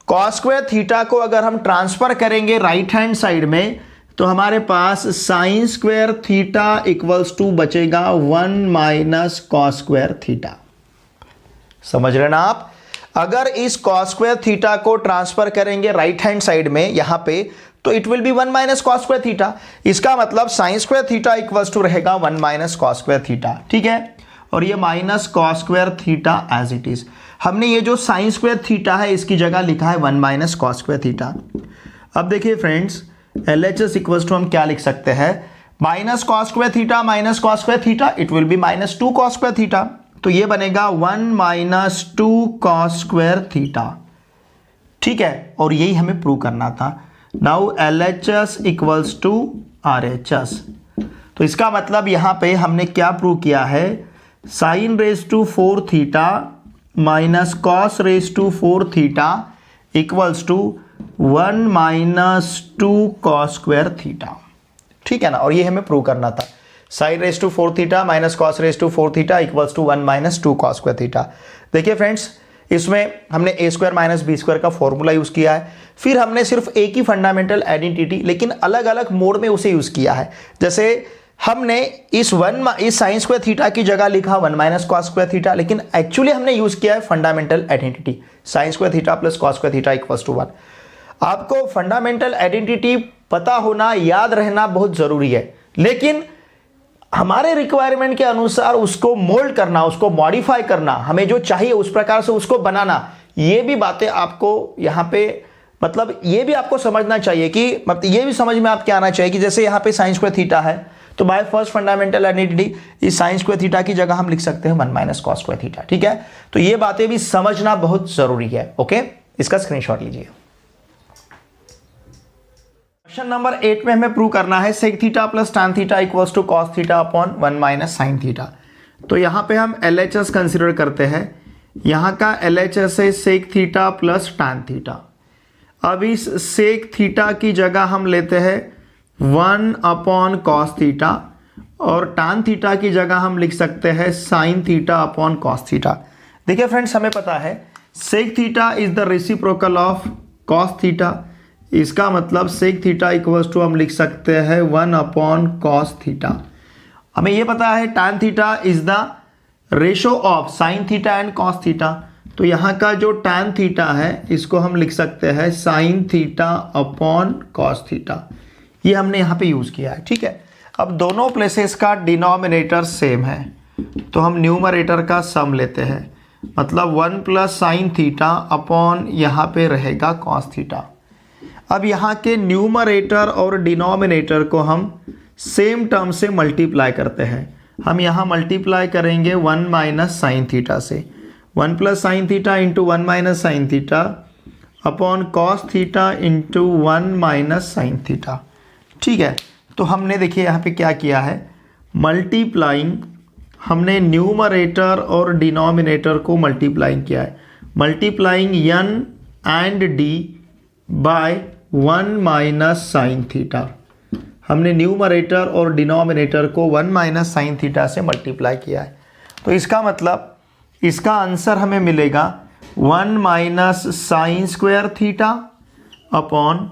कॉस स्क्वायर थीटा को अगर हम ट्रांसफर करेंगे राइट हैंड साइड में तो हमारे पास sine square theta equals to बचेगा 1 माइनस कॉस स्क्वायर थीटा। समझ रहे ना आप? अगर इस कॉस स्क्वायर थीटा को ट्रांसफर करेंगे राइट हैंड साइड में यहां पे तो it will be 1 minus cos square theta. इसका मतलब sine square theta equals to रहेगा 1 माइनस कॉस स्क्वायर थीटा। ठीक है, और ये minus cos square theta as it is. हमने ये जो साइन स्क्वायर थीटा है इसकी जगह लिखा है 1 माइनस कॉस स्क्वायर थीटा। अब देखिए फ्रेंड्स, LHS इक्वल्स टू हम क्या लिख सकते हैं, minus cos square theta minus cos square theta, it will be minus 2 cos square theta. तो ये बनेगा 1 माइनस 2 कॉस स्क्वायर थीटा। ठीक है, और यही हमें प्रूव करना था। Now LHS equals to RHS। तो इसका मतलब यहां पे हमने क्या प्रूव किया है, sine raise to 4 theta minus cos raise to 4 theta equals to 1 minus 2 cos square theta. ठीक है ना, और ये हमें प्रूव करना था। Sine raise to 4 theta minus cos raise to 4 theta equals to 1 minus 2 cos square theta. देखिए friends, इसमें हमने a square minus B square का फॉर्मूला यूज किया है, फिर हमने सिर्फ एक ही फंडामेंटल आइडेंटिटी लेकिन अलग अलग मोड में उसे यूज किया है। जैसे हमने इस साइन स्क्वायर थीटा की जगह लिखा 1 माइनस कॉस स्क्वायर थीटा, लेकिन एक्चुअली हमने यूज किया है fundamental identity sine square theta plus cos square theta equals to 1। आपको फंडामेंटल आइडेंटिटी पता होना, याद रहना बहुत जरूरी है, लेकिन हमारे रिक्वायरमेंट के अनुसार उसको मोल्ड करना, उसको मॉडिफाई करना, हमें जो चाहिए उस प्रकार से उसको बनाना, ये भी बातें आपको यहाँ पे मतलब ये भी आपको समझना चाहिए कि मतलब ये भी समझ में आपके आना चाहिए कि जैसे यहाँ पे साइन स्क्वायर थीटा है तो बाय फर्स्ट फंडामेंटल आइडेंटिटी इस साइन स्क्वायर थीटा की जगह हम लिख सकते हैं 1 माइनस कॉस स्क्वायर थीटा। ठीक है, तो ये बातें भी समझना बहुत जरूरी है। ओके, इसका स्क्रीनशॉट लीजिए। क्वेश्चन नंबर 8 में हमें प्रूव करना है sec theta plus tan theta equals to cos theta upon 1 minus sine theta. तो यहाँ पे हम LHS कंसिडर करते हैं। यहाँ का LHS है sec theta plus tan theta. अब इस सेक थीटा की जगह हम लेते हैं 1 अपॉन कॉस थीटा और टैन थीटा की जगह हम लिख सकते हैं sine theta upon cos theta. देखिए फ्रेंड्स, हमें पता है sec theta is the reciprocal of cos theta. इसका मतलब सेक थीटा इक्वल्स टू हम लिख सकते हैं 1 अपॉन कॉस थीटा। हमें यह पता है tan theta is the ratio of sine theta and cos theta. तो यहाँ का जो टैन थीटा है इसको हम लिख सकते हैं sine theta upon cos theta. ये हमने यहाँ पे यूज किया है। ठीक है, अब दोनों प्लेसेस का डिनोमिनेटर सेम है तो हम न्यूमरेटर का सम लेते हैं, मतलब 1 प्लस साइन थीटा अपॉन यहाँ पे रहेगा कॉस थीटा। अब यहाँ के न्यूमरेटर और डिनोमिनेटर को हम सेम टर्म से मल्टीप्लाई करते हैं। हम यहाँ मल्टीप्लाई करेंगे 1 माइनस साइन थीटा से, 1 plus sine theta into 1 minus sine theta upon cos theta into 1 minus sine theta. ठीक है, तो हमने देखिए यहाँ पे क्या किया है, मल्टीप्लाइंग, हमने न्यूमरेटर और डिनोमिनेटर को मल्टीप्लाइंग किया है, multiplying n and d by 1 minus sine theta. हमने न्यूमरेटर और डिनोमिनेटर को 1 माइनस साइन थीटा से मल्टीप्लाई किया है। तो इसका मतलब इसका आंसर हमें मिलेगा 1 minus sine square theta upon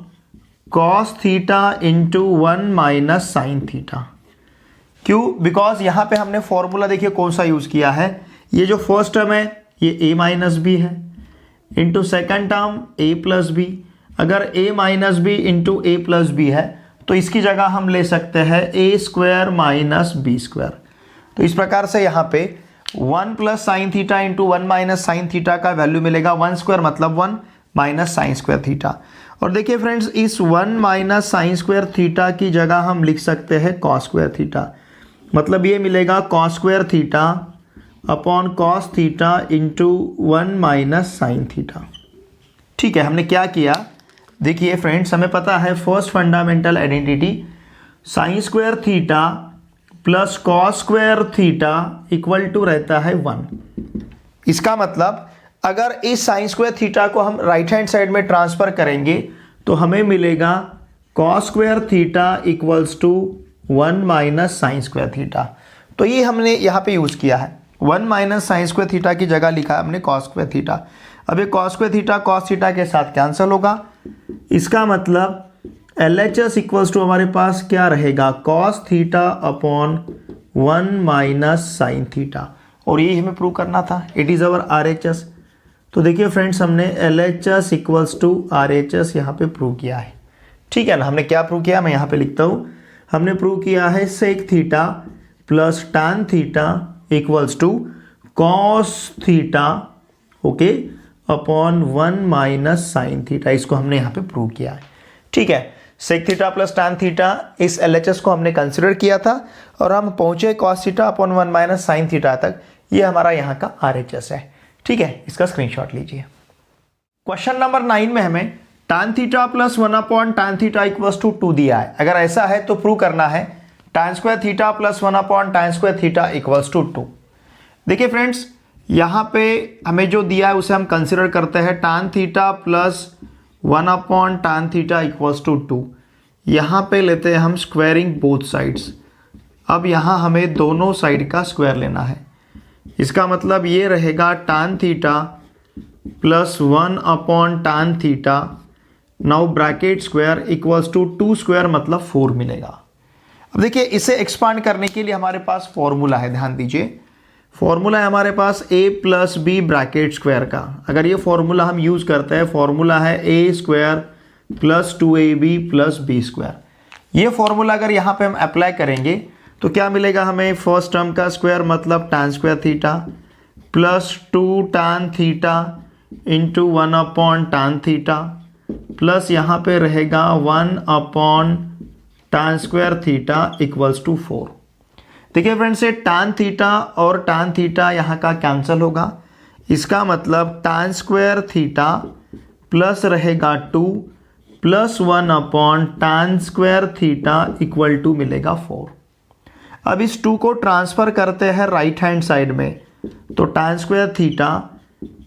cos theta into 1 minus sine theta. क्यों? बिकॉज यहाँ पे हमने फॉर्मूला देखिए कौन सा यूज़ किया है, ये जो फर्स्ट टर्म है ये a माइनस बी है into second term a plus b. अगर a minus b into a plus b है तो इसकी जगह हम ले सकते हैं a square minus B square. तो इस प्रकार से यहाँ पे 1 plus sine theta into 1 minus sine theta का वैल्यू मिलेगा 1 स्क्वायर मतलब 1 माइनस साइन स्क्वायर थीटा। और देखिए फ्रेंड्स, इस 1 माइनस साइन स्क्वायर थीटा की जगह हम लिख सकते हैं कॉस स्क्वायर थीटा, मतलब ये मिलेगा cos square theta upon cos theta into 1 minus sine theta. ठीक है, हमने क्या किया, देखिए फ्रेंड्स, हमें पता है first fundamental identity sine square theta plus cos square theta equal to रहता है 1। इसका मतलब अगर इस साइन स्क्वायर थीटा को हम राइट हैंड साइड में ट्रांसफर करेंगे तो हमें मिलेगा cos square theta equals to 1 minus sine square theta. तो ये हमने यहाँ पे यूज़ किया है, 1 माइनस साइन स्क्वायर थीटा की जगह लिखा है हमने कॉस स्क्वायर थीटा। अब ये cos square theta cos theta के साथ कैंसिल होगा, इसका मतलब LHS इक्वल्स टू हमारे पास क्या रहेगा, cos theta upon 1 minus sine theta. और यही हमें प्रूव करना था, इट इज़ अवर RHS। तो देखिए फ्रेंड्स, हमने LHS इक्वल्स टू RHS यहाँ पे प्रूव किया है। ठीक है ना, हमने क्या प्रूव किया, मैं यहाँ पे लिखता हूँ, हमने प्रूव किया है sec theta plus tan theta equals to cos theta, okay, upon 1 minus sine theta. इसको हमने यहाँ पे प्रूव किया है। ठीक है, sec theta plus tan theta, इस LHS को हमने कंसिडर किया था और हम पहुंचे cos theta upon 1 minus sine theta तक। ये हमारा यहाँ का RHS है। ठीक है, इसका स्क्रीनशॉट लीजिए। क्वेश्चन नंबर 9 में हमें tan theta plus 1 upon tan theta equals to 2 दिया है। अगर ऐसा है तो प्रूव करना है tan square theta plus 1 upon tan square theta equals to 2। देखिए फ्रेंड्स, यहाँ पे हमें जो दिया है उसे हम कंसिडर करते हैं tan theta plus 1 upon tan theta equals to 2। यहाँ पे लेते हैं हम स्क्वायरिंग बोथ साइड्स। अब यहाँ हमें दोनों साइड का स्क्वायर लेना है, इसका मतलब ये रहेगा tan theta plus 1 upon tan theta, now bracket square equals to 2 square मतलब 4 मिलेगा। अब देखिए, इसे एक्सपांड करने के लिए हमारे पास फॉर्मूला है, ध्यान दीजिए, फॉर्मूला है हमारे पास a plus b bracket square का। अगर ये फॉर्मूला हम यूज़ करते हैं, फॉर्मूला है a square plus 2ab plus b square. ये फॉर्मूला अगर यहाँ पे हम अप्लाई करेंगे तो क्या मिलेगा हमें, फर्स्ट टर्म का स्क्वायर मतलब tan square theta plus 2 tan theta into 1 upon tan theta plus यहाँ पे रहेगा 1 upon tan square theta equals to 4। देखिए फ्रेंड्स, ये टैन थीटा और टैन थीटा यहाँ का कैंसिल होगा, इसका मतलब टैन स्क्वायर थीटा प्लस रहेगा 2 plus 1 upon tan square theta equal to मिलेगा 4। अब इस 2 को ट्रांसफ़र करते हैं राइट हैंड साइड में, तो tan square theta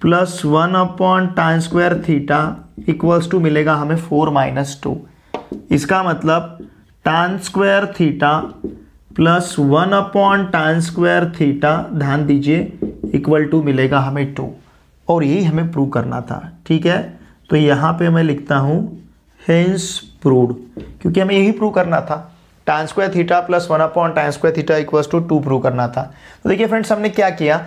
plus 1 upon tan square theta equals to मिलेगा हमें 4 माइनस 2। इसका मतलब tan square theta plus 1 upon tan square theta, ध्यान दीजिए, इक्वल टू मिलेगा हमें 2। और यही हमें प्रूव करना था। ठीक है, तो यहाँ पे मैं लिखता हूँ हेंस प्रूव्ड, क्योंकि हमें यही प्रूव करना था, tan square theta plus 1 upon tan square theta equals to 2 prove करना था। तो देखिए फ्रेंड्स, हमने क्या किया,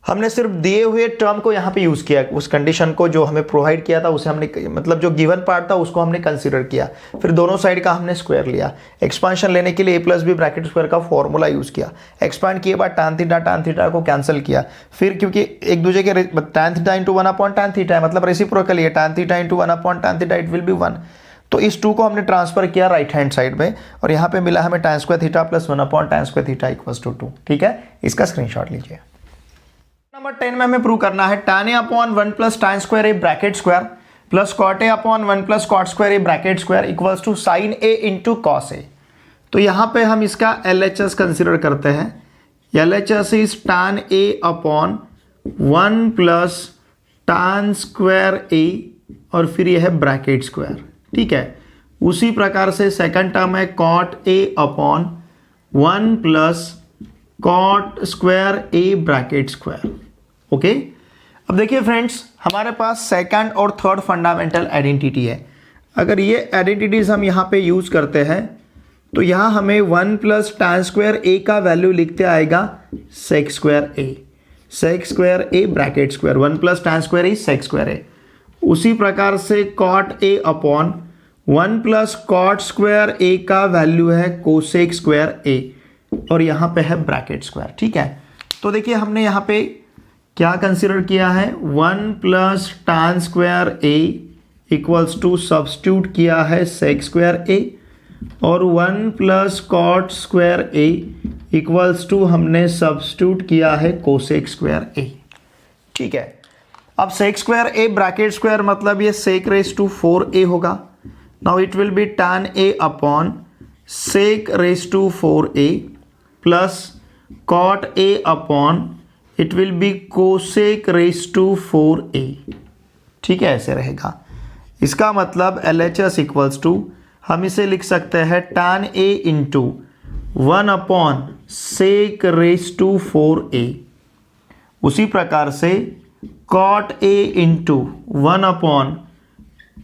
हमने सिर्फ दिए हुए टर्म को यहाँ पे यूज़ किया, उस कंडीशन को जो हमें प्रोवाइड किया था उसे हमने, मतलब जो गिवन पार्ट था उसको हमने कंसीडर किया, फिर दोनों साइड का हमने स्क्वायर लिया। एक्सपांशन लेने के लिए a plus b bracket square का फॉर्मूला यूज़ किया, एक्सपांड किए बाद टैन थीटा को कैंसिल किया, फिर क्योंकि एक दूसरे के tan theta into 1 upon tan theta है, मतलब रेसिप्रोकल है, tan theta into 1 upon tan theta it will be 1। तो इस 2 को हमने ट्रांसफर किया राइट हैंड साइड में और यहाँ पे मिला हमें tan square theta plus 1 upon tan square theta equals to 2। ठीक है, इसका स्क्रीनशॉट लीजिए। नंबर 10 में हमें प्रूव करना है tan a upon 1 plus tan square a bracket square plus cot a upon 1 plus cot square a bracket square equals to sin a into cos a। तो यहाँ पे हम इसका LHS कंसिडर करते हैं, LHS is tan a upon 1 plus tan square a और फिर यह है ब्रैकेट स्क्वायर। ठीक है, उसी प्रकार से सेकंड टर्म है cot a upon 1 plus cot square a bracket square. Okay, अब देखिए फ्रेंड्स, हमारे पास सेकंड और थर्ड फंडामेंटल आइडेंटिटी है। अगर ये आइडेंटिटीज हम यहाँ पे यूज करते हैं तो यहाँ हमें 1 प्लस tan स्क्वायर a का वैल्यू लिखते आएगा sec square a bracket square, 1 plus tan square a sec square a। उसी प्रकार से cot a upon 1 plus cot square A का वैल्यू है कोसेक स्क्वायर ए, और यहाँ पे है ब्रैकेट स्क्वायर। ठीक है, तो देखिए हमने यहाँ पे क्या कंसिडर किया है, 1 plus tan square a equals to substitute किया है सेक स्क्वायर ए, और 1 plus cot square a equals to हमने सब्स्टिट्यूट किया है कोसेक स्क्वायर ए। ठीक है, अब sec square a bracket square मतलब ये सेक रेस टू 4a होगा। Now it will be tan a upon sec raise to 4a plus cot a upon it will be cosec raise to 4a। ठीक है, ऐसे रहेगा। इसका मतलब LHS equals to हम इसे लिख सकते हैं tan a into 1 upon sec raise to 4a, उसी प्रकार से cot a into 1 upon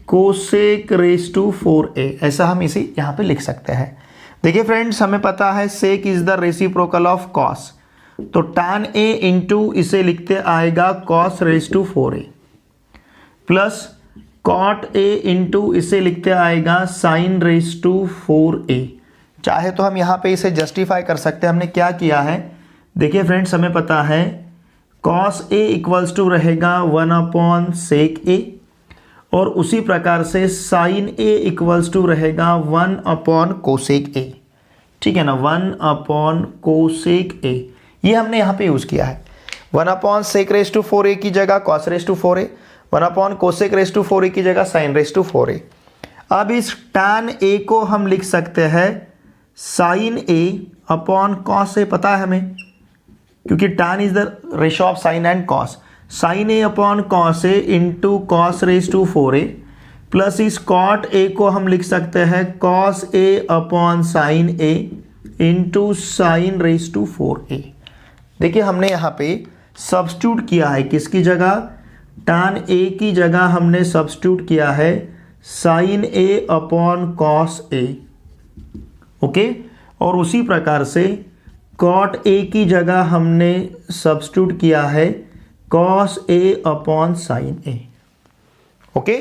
cosec raise to 4a, ऐसा हम इसे यहाँ पे लिख सकते हैं। देखिए फ्रेंड्स, हमें पता है sec is the reciprocal of cos, तो tan a इंटू इसे लिखते आएगा cos raise to 4a plus cot a into इसे लिखते आएगा साइन रेस टू 4a। चाहे तो हम यहाँ पे इसे जस्टिफाई कर सकते हैं। हमने क्या किया है, देखिए फ्रेंड्स, हमें पता है cos a इक्वल्स टू रहेगा 1 अपॉन सेक a, और उसी प्रकार से साइन a इक्वल्स टू रहेगा 1 अपॉन कोसेक a। ठीक है ना, 1 अपॉन कोसेक a, ये हमने यहाँ पे यूज़ किया है। 1 upon sec raise to 4a की जगह cos raise to 4a, 1 upon cosec raise to 4a की जगह साइन रेस टू 4a। अब इस tan a को हम लिख सकते हैं sine a upon cos a, पता है हमें, क्योंकि tan is the ratio of sine and cos. Sine a upon cos a into cos raise to 4a plus इस कॉट a को हम लिख सकते हैं cos a upon sine a into sine raise to 4a। देखिए हमने यहाँ पे सब्स्टिट्यूट किया है, किसकी जगह, tan a की जगह हमने सब्स्टिट्यूट किया है sine a upon cos a। Okay, और उसी प्रकार से कॉट a की जगह हमने सब्स्टिट्यूट किया है cos a upon sine a। Okay,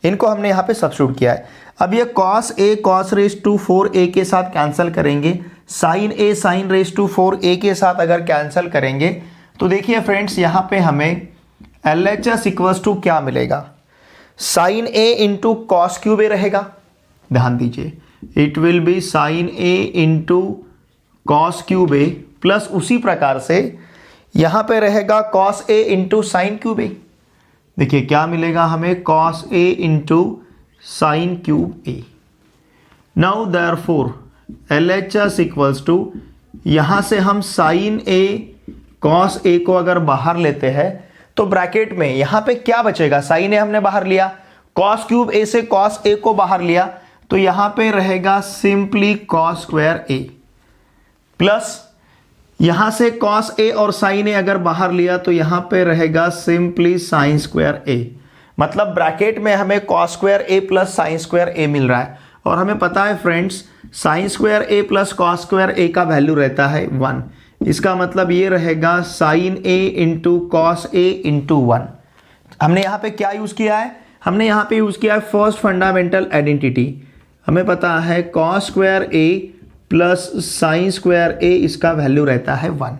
इनको हमने यहाँ पे सब्स्टिट्यूट किया है। अब ये cos a cos raise to 4a के साथ कैंसिल करेंगे, sine a sine raise to 4a के साथ अगर कैंसिल करेंगे तो देखिए फ्रेंड्स, यहाँ पे हमें LHS इक्वल्स टू क्या मिलेगा, sine a into cos cube a रहेगा। ध्यान दीजिए, it will be sine a into cos cube a plus उसी प्रकार से यहाँ पे रहेगा cos a into sine cube a। देखिए क्या मिलेगा हमें, cos a into sine cube a। Now therefore LHS equals to, यहाँ से हम साइन a कॉस a को अगर बाहर लेते हैं तो ब्रैकेट में यहाँ पे क्या बचेगा, साइन a हमने बाहर लिया, कॉस क्यूब a से कॉस a को बाहर लिया, तो यहाँ पे रहेगा simply cos square a plus यहाँ से कॉस a और साइन a अगर बाहर लिया तो यहाँ पे रहेगा सिंपली साइन स्क्वायर a। मतलब ब्रैकेट में हमें cos square a plus sine square a मिल रहा है, और हमें पता है friends sine square a plus cos square a का वैल्यू रहता है 1। इसका मतलब ये रहेगा sine a into cos a into 1। हमने यहाँ पे क्या यूज़ किया है, हमने यहाँ पे यूज़ किया है फर्स्ट फंडामेंटल आइडेंटिटी। हमें पता है cos square a plus sine square a, इसका वैल्यू रहता है 1।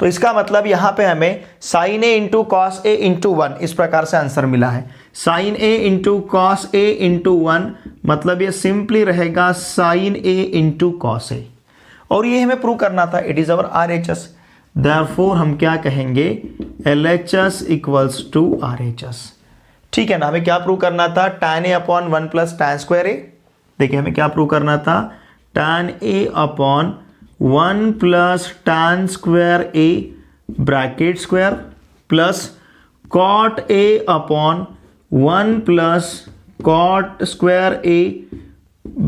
तो इसका मतलब यहाँ पे हमें sine a into cos a into 1 इस प्रकार से आंसर मिला है। Sine a into cos a into 1 मतलब ये सिंपली रहेगा sine a into cos a, और ये हमें प्रूव करना था। It is our RHS। Therefore हम क्या कहेंगे, LHS इक्वल्स टू RHS। ठीक है ना, हमें क्या प्रूव करना था, tan a upon 1 plus tan square a। देखिए हमें क्या प्रूव करना था, tan a upon 1 plus tan square a bracket square plus cot a upon 1 plus cot square a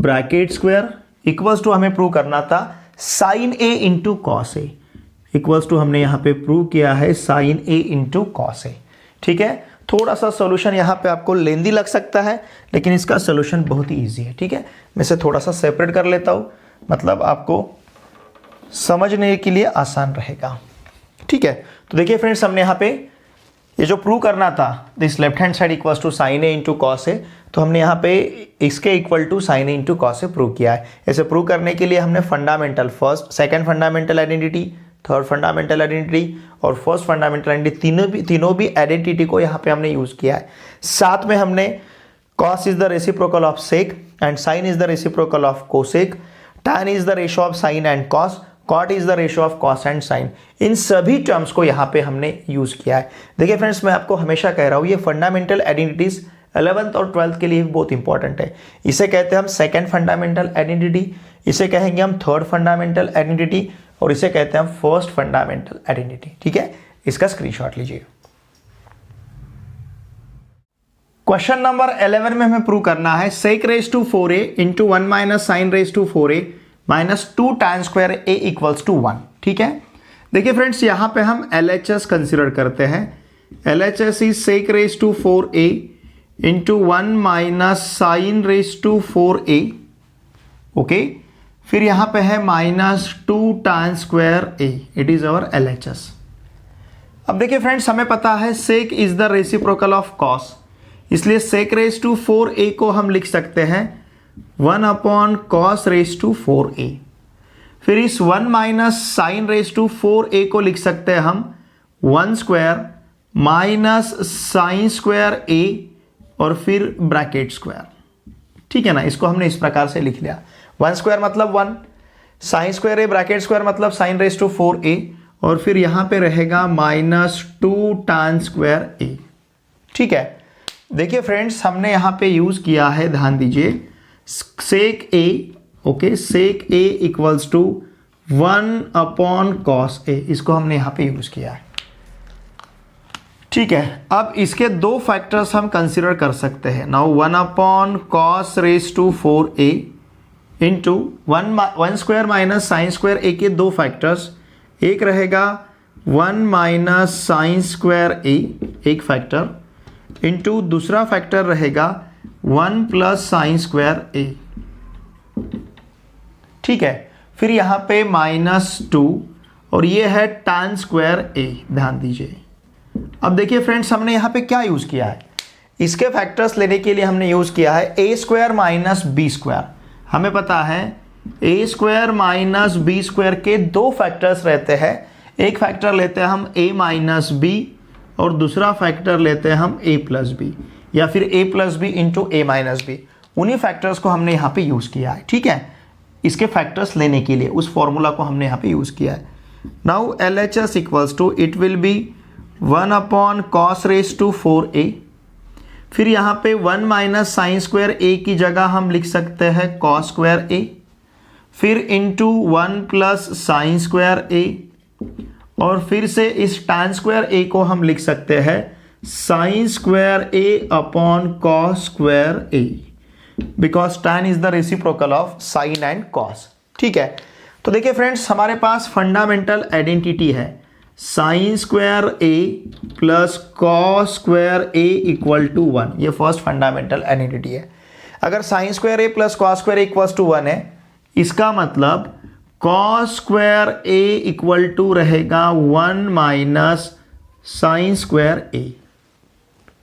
bracket square equals to हमें प्रूव करना था sine a into cos a equals to हमने यहाँ पे प्रूव किया है sine a into cos a। ठीक है, थोड़ा सा सॉल्यूशन यहाँ पे आपको लेंदी लग सकता है, लेकिन इसका सॉल्यूशन बहुत ही इजी है। ठीक है, मैं इसे थोड़ा सा सेपरेट कर लेता हूँ, मतलब आपको समझने के लिए आसान रहेगा। ठीक है, तो देखिए फ्रेंड्स, हमने यहाँ पे ये जो प्रूव करना था this left hand side equals to sine A into cos A, तो हमने यहाँ पे इसके equal to sine A into cos A prove किया है। ऐसे प्रूव करने के लिए हमने fundamental first, second fundamental identity, third fundamental identity और फर्स्ट फंडामेंटल आइडेंटिटी तीनों भी आइडेंटिटी को यहाँ पे हमने यूज किया है। साथ में हमने cos is the reciprocal of sec and sin is the reciprocal of cosec, tan is the ratio of sin and cos, cot is the ratio of cos and sin, इन सभी टर्म्स को यहाँ पे हमने यूज किया है। देखिए friends, मैं आपको हमेशा कह रहा हूँ ये फंडामेंटल आइडेंटिटीज 11th और 12th के लिए भी बहुत इंपॉर्टेंट है। इसे कहते हैं हम सेकेंड फंडामेंटल आइडेंटिटी, इसे कहेंगे हम थर्ड फंडामेंटल आइडेंटिटी और इसे कहते हैं हम फर्स्ट फंडामेंटल आइडेंटिटी। ठीक है, इसका स्क्रीनशॉट लीजिए। क्वेश्चन नंबर 11 में हमें प्रूव करना है sec raise to 4a into 1 minus sine raise to 4a minus 2 tan square a equals to 1। ठीक है, देखिए फ्रेंड्स, यहां पे हम LHS कंसिडर करते हैं। LHS is sec raise to 4a into 1 minus sine raise to 4a। Okay, फिर यहां पे है minus 2 tan square a, it is our LHS। अब देखिए फ्रेंड्स, हमें पता है sec is the reciprocal of cos, इसलिए sec रेज टू 4a को हम लिख सकते हैं 1 upon cos raise to 4a। फिर इस 1 minus sine raise to 4a को लिख सकते हैं हम 1 square minus sine square a और फिर ब्रैकेट स्क्वायर। ठीक है ना, इसको हमने इस प्रकार से लिख लिया। 1 स्क्वायर मतलब 1, sign square a bracket square मतलब साइन रेज टू 4a और फिर यहां पे रहेगा माइनस 2 tan स्क्वायर a। ठीक है, देखिए फ्रेंड्स, हमने यहां पे यूज किया है, ध्यान दीजिए, sec a। Okay, sec a equals to 1 upon cos a, इसको हमने यहां पे यूज किया है। ठीक है, अब इसके दो फैक्टर्स हम कंसिडर कर सकते हैं। Now 1 upon cos raise to 4a into 1 square minus sine square a के दो फैक्टर्स, एक रहेगा 1 माइनस साइन स्क्वायर a एक फैक्टर इंटू दूसरा फैक्टर रहेगा 1 प्लस साइन स्क्वायर a। ठीक है, फिर यहां पे माइनस 2 और ये है tan स्क्वायर a, ध्यान दीजिए। अब देखिए फ्रेंड्स, हमने यहां पे क्या यूज किया है, इसके फैक्टर्स लेने के लिए हमने यूज किया है a square minus b square. हमें पता है a square minus b square के दो फैक्टर्स रहते हैं, एक फैक्टर लेते हैं हम a माइनस b और दूसरा फैक्टर लेते हैं हम a प्लस b या फिर a plus b into a minus b। उन्हीं फैक्टर्स को हमने यहाँ पे यूज किया है। ठीक है, इसके फैक्टर्स लेने के लिए उस फॉर्मूला को हमने यहाँ पे यूज किया है। Now LHS equals to it will be 1 upon cos raise to 4a, फिर यहाँ पे 1 माइनस साइन स्क्वायर a की जगह हम लिख सकते हैं कॉस स्क्वायर a, फिर into 1 plus sine square a और फिर से इस tan स्क्वायर a को हम लिख सकते हैं sine square a upon cos square a, because tan is the reciprocal of sine and cos. ठीक है, तो देखिए फ्रेंड्स, हमारे पास फंडामेंटल आइडेंटिटी है sine square a plus cos square a equal to 1, ये फर्स्ट फंडामेंटल आइडेंटिटी है। अगर sine square a plus cos square a equal to 1 है, इसका मतलब cos square a equal to रहेगा 1 माइनस साइन स्क्वायर a।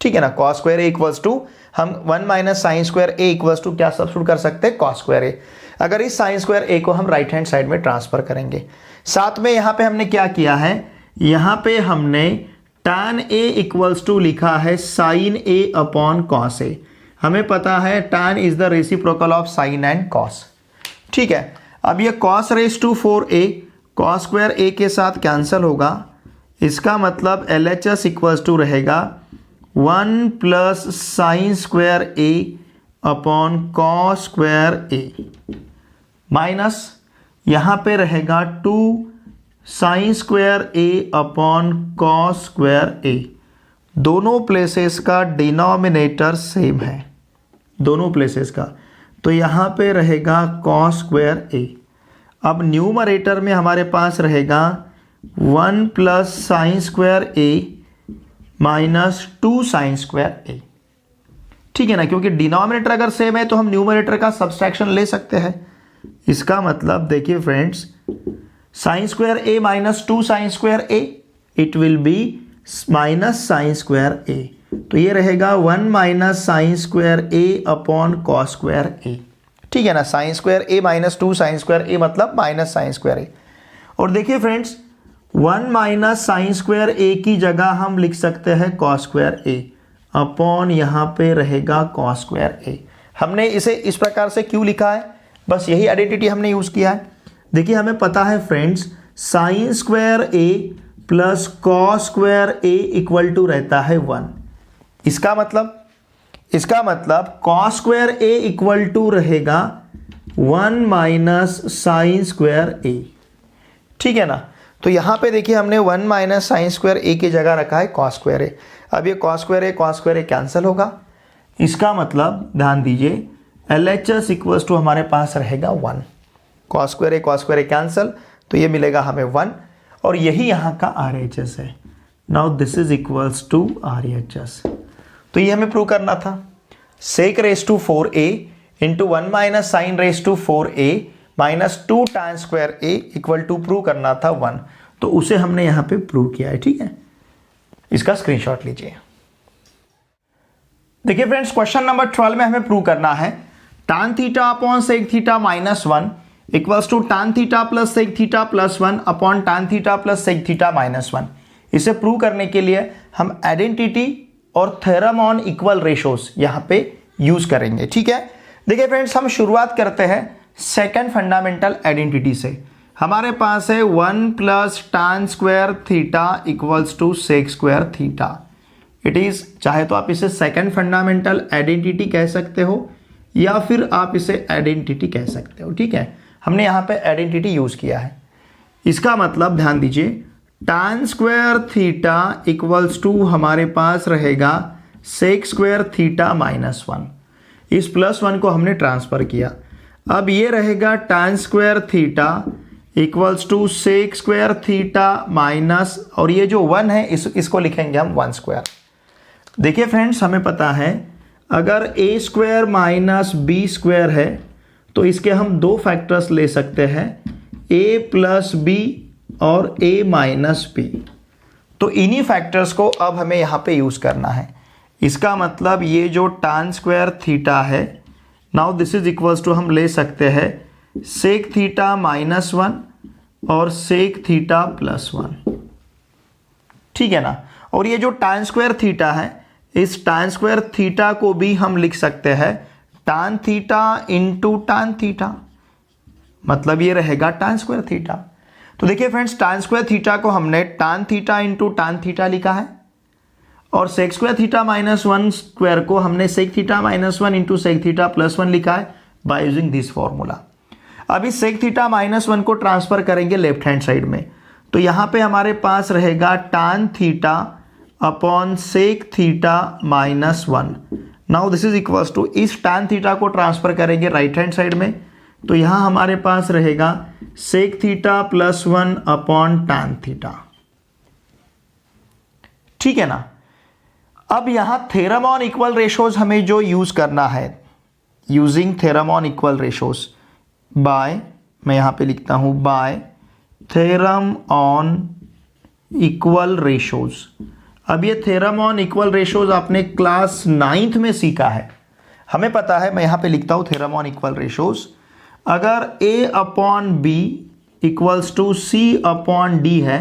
ठीक है ना, cos square a equals to हम 1 minus sine square a equals to क्या सब्स्टिट्यूट कर सकते हैं, कॉस स्क्वायर a। अगर इस साइन स्क्वायर a को हम राइट हैंड साइड में ट्रांसफर करेंगे। साथ में यहां पे हमने क्या किया है, यहां पे हमने tan a इक्वल्स टू लिखा है sine a upon cos a। हमें पता है tan is the reciprocal of sine and cos. ठीक है, अब ये cos raise to 4a cos square a के साथ कैंसिल होगा, इसका मतलब LHS इक्वल्स टू रहेगा 1 plus sine square a upon cos square a minus यहां पे रहेगा 2 sine square a upon cos square a। दोनों प्लेसेस का डिनोमिनेटर सेम है, दोनों प्लेसेस का, तो यहां पे रहेगा कॉस स्क्वायर a। अब न्यूमरेटर में हमारे पास रहेगा 1 plus sine square a minus 2 sine square a। ठीक है ना, क्योंकि डिनोमिनेटर अगर सेम है तो हम न्यूमरेटर का सब्सट्रैक्शन ले सकते हैं। इसका मतलब देखिए friends, sine square a minus 2 sine square a, it will be minus sine square A, तो ये रहेगा 1 minus sine square A upon cos square ए। ठीक है ना, sine square A minus 2 sine square A मतलब माइनस साइन स्क्वायर ए। और देखिए friends 1 minus sine square A की जगह हम लिख सकते हैं कॉस स्क्वायर ए अपॉन यहाँ पे रहेगा कॉस स्क्वायर ए। हमने इसे इस प्रकार से क्यों लिखा है, बस यही आइडेंटिटी हमने यूज़ किया है। देखिए हमें पता है friends sine square A plus cos square A equal to रहता है 1। इसका मतलब cos square A equal to रहेगा 1 माइनस साइन स्क्वायर ए। ठीक है ना, तो यहाँ पे देखिए हमने 1 माइनस साइन स्क्वायर ए की जगह रखा है कॉस स्क्वायर ए। अब ये कॉस स्क्वायर ए कैंसिल होगा। इसका मतलब ध्यान दीजिए LHS इक्वल्स टू हमारे पास रहेगा 1। कॉस स्क्वायर ए कैंसिल, तो ये मिलेगा हमें 1 और यही यहाँ का RHS है। Now this is equals to RHS। तो ये हमें प्रूव करना था। Sec raise to 4a into 1 minus sine raise to 4a minus 2 tan square a equal to prove करना था 1, तो उसे हमने यहाँ पे प्रूव किया है। ठीक है, इसका स्क्रीनशॉट लीजिए। देखिए फ्रेंड्स क्वेश्चन नंबर 12 में हमें प्रूव करना है tan theta upon sec theta minus 1 equals to tan theta plus sec theta plus 1 upon tan theta plus sec theta minus 1। इसे प्रूव करने के लिए हम आइडेंटिटी और थ्योरम ऑन इक्वल रेशोज यहाँ पे यूज करेंगे। ठीक है, देखिए फ्रेंड्स हम शुरुआत करते हैं सेकंड फंडामेंटल आइडेंटिटी से। हमारे पास है 1 plus tan square theta equals to sec square theta. It is, चाहे तो आप इसे सेकंड फंडामेंटल आइडेंटिटी कह सकते हो या फिर आप इसे आइडेंटिटी कह सकते हो। ठीक है, हमने यहाँ पे आइडेंटिटी यूज किया है। इसका मतलब ध्यान दीजिए tan square theta equals to हमारे पास रहेगा सेक स्क्वायर थीटा माइनस 1। इस प्लस 1 को हमने ट्रांसफर किया। अब ये रहेगा tan square theta equals to sec square theta minus, और ये जो 1 है इसको लिखेंगे हम 1 स्क्वायर। देखिए फ्रेंड्स हमें पता है अगर a square minus B square है तो इसके हम दो फैक्टर्स ले सकते हैं, a प्लस बी और a माइनस बी। तो इन्हीं फैक्टर्स को अब हमें यहाँ पे यूज़ करना है। इसका मतलब ये जो tan स्क्वायर थीटा है, now this is equals to हम ले सकते हैं सेक थीटा माइनस 1 और सेक थीटा प्लस 1। ठीक है ना, और ये जो tan स्क्वायर थीटा है, इस tan स्क्वायर थीटा को भी हम लिख सकते हैं tan theta into tan theta, मतलब ये रहेगा tan स्क्वायर थीटा। तो देखिए फ्रेंड्स tan स्क्वायर थीटा को हमने tan theta into tan theta लिखा है और sec square theta minus 1 square को हमने sec theta minus 1 into sec theta plus 1 लिखा है बाय यूजिंग दिस फॉर्मूला। अब इस सेक थीटा माइनस 1 को ट्रांसफर करेंगे लेफ्ट हैंड साइड में, तो यहाँ पे हमारे पास रहेगा tan theta upon sec theta minus 1। Now this is equals to इस tan थीटा को ट्रांसफर करेंगे राइट हैंड साइड में, तो यहाँ हमारे पास रहेगा sec theta plus 1 upon tan theta. ठीक है ना, अब यहाँ थ्योरम ऑन इक्वल रेशोज हमें जो यूज करना है, using theorem on equal ratios by, मैं यहाँ पे लिखता हूँ by theorem on equal ratios. अब ये थ्योरम ऑन इक्वल रेशोज आपने क्लास 9th में सीखा है। हमें पता है, मैं यहाँ पे लिखता हूँ थ्योरम ऑन इक्वल रेशोज, अगर a upon B equals to C upon D है,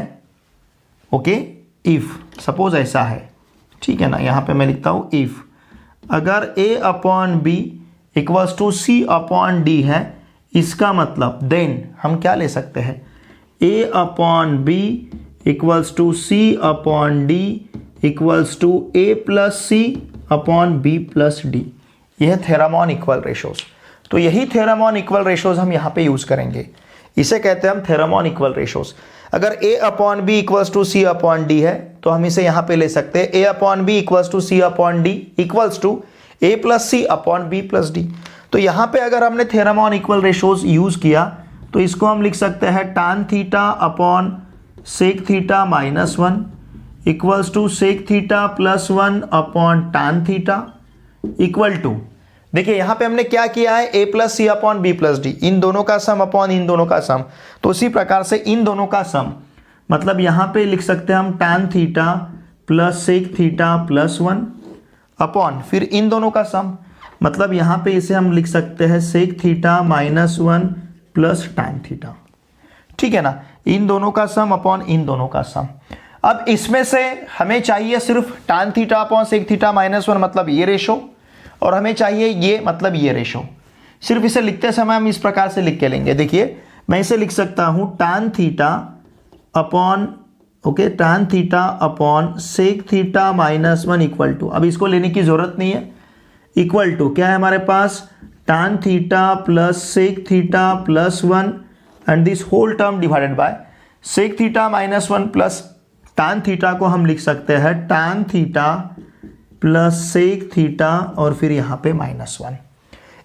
ओके, इफ सपोज ऐसा है, ठीक है ना, यहाँ पे मैं लिखता हूँ इफ अगर a upon B equals to C upon D है, इसका मतलब देन हम क्या ले सकते हैं, a upon B equals to C upon D equals to a plus C upon B plus D. यह है थ्योरम ऑन इक्वल रेशोज। तो यही थ्योरम ऑन इक्वल रेशोज हम यहाँ पे यूज करेंगे, इसे कहते हैं हम थ्योरम ऑन इक्वल रेशोज। अगर a upon B equals to C upon D है तो हम इसे यहाँ पे ले सकते हैं a upon B equals to C upon D equals to a plus C upon B plus D. तो यहाँ पे अगर हमने theorem on equal ratios use किया तो इसको हम लिख सकते हैं tan theta upon sec theta minus 1 equals to sec theta plus 1 upon tan theta equal to, देखिए यहाँ पे हमने क्या किया है, a plus C upon B plus D, इन दोनों का सम अपॉन इन दोनों का सम। तो उसी प्रकार से इन दोनों का सम, मतलब यहाँ पे लिख सकते हैं हम tan theta plus sec theta plus 1 upon फिर इन दोनों का सम, मतलब यहाँ पे इसे हम लिख सकते हैं sec theta minus 1 plus tan theta, ठीक है ना। इन दोनों का सम अपॉन इन दोनों का सम। अब इसमें से हमें चाहिए सिर्फ tan theta upon sec theta minus 1, मतलब ये रेशो, और हमें चाहिए ये, मतलब ये रेशो। सिर्फ इसे लिखते समय हम इस प्रकार से लिख के लेंगे। देखिए मैं इसे लिख सकता हूँ tan theta upon okay tan theta upon sec theta minus 1 equal to, अब इसको लेने की जरूरत नहीं है, इक्वल टू क्या है हमारे पास, tan theta plus sec theta plus 1 and this whole term divided by sec theta minus 1 plus tan theta को हम लिख सकते हैं tan theta plus sec theta और फिर यहाँ पे माइनस 1।